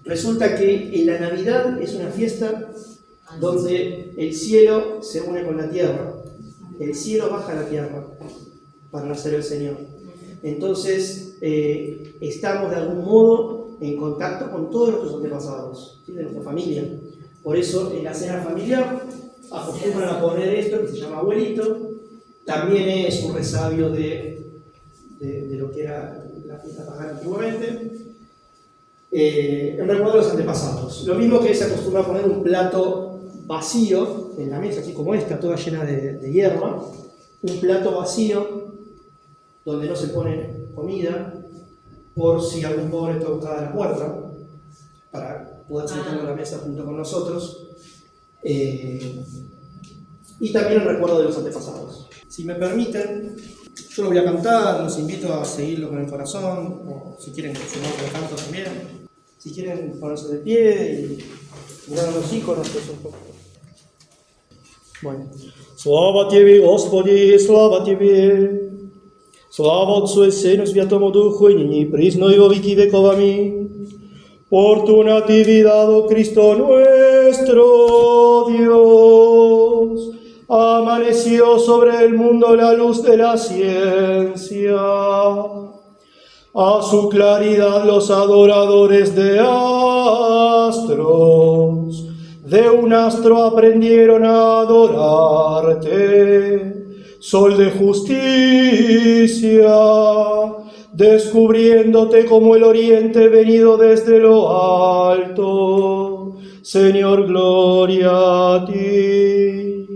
Resulta que en la Navidad es una fiesta donde el cielo se une con la tierra. El cielo baja a la tierra para nacer el Señor. Entonces, estamos de algún modo en contacto con todos nuestros antepasados, ¿sí? De nuestra familia. Por eso, en la cena familiar, acostumbran a poner esto que se llama abuelito. También es un resabio de lo que era la fiesta pagana antiguamente. En recuerdo de los antepasados. Lo mismo que se acostumbra a poner un plato vacío en la mesa, así como esta, toda llena de hierba. Un plato vacío donde no se pone comida, por si algún pobre tocaba la puerta, para poder sentarlo a la mesa junto con nosotros. Y también el recuerdo de los antepasados. Si me permiten, yo lo voy a cantar, los invito a seguirlo con el corazón, o si quieren sumar con el canto también. Si quieren ponerse de pie y mirar a los iconos, pues un poco. Bueno. Слава Тебе, Господи, слава Тебе! Слава Отцу и Сыну и Святому Духу, и ныне и присно и во веки веков. Аминь. Por tu natividad, oh Cristo nuestro Dios, amaneció sobre el mundo la luz de la ciencia. A su claridad los adoradores de astros, de un astro aprendieron a adorarte. Sol de justicia, descubriéndote como el oriente venido desde lo alto. Señor, gloria a ti.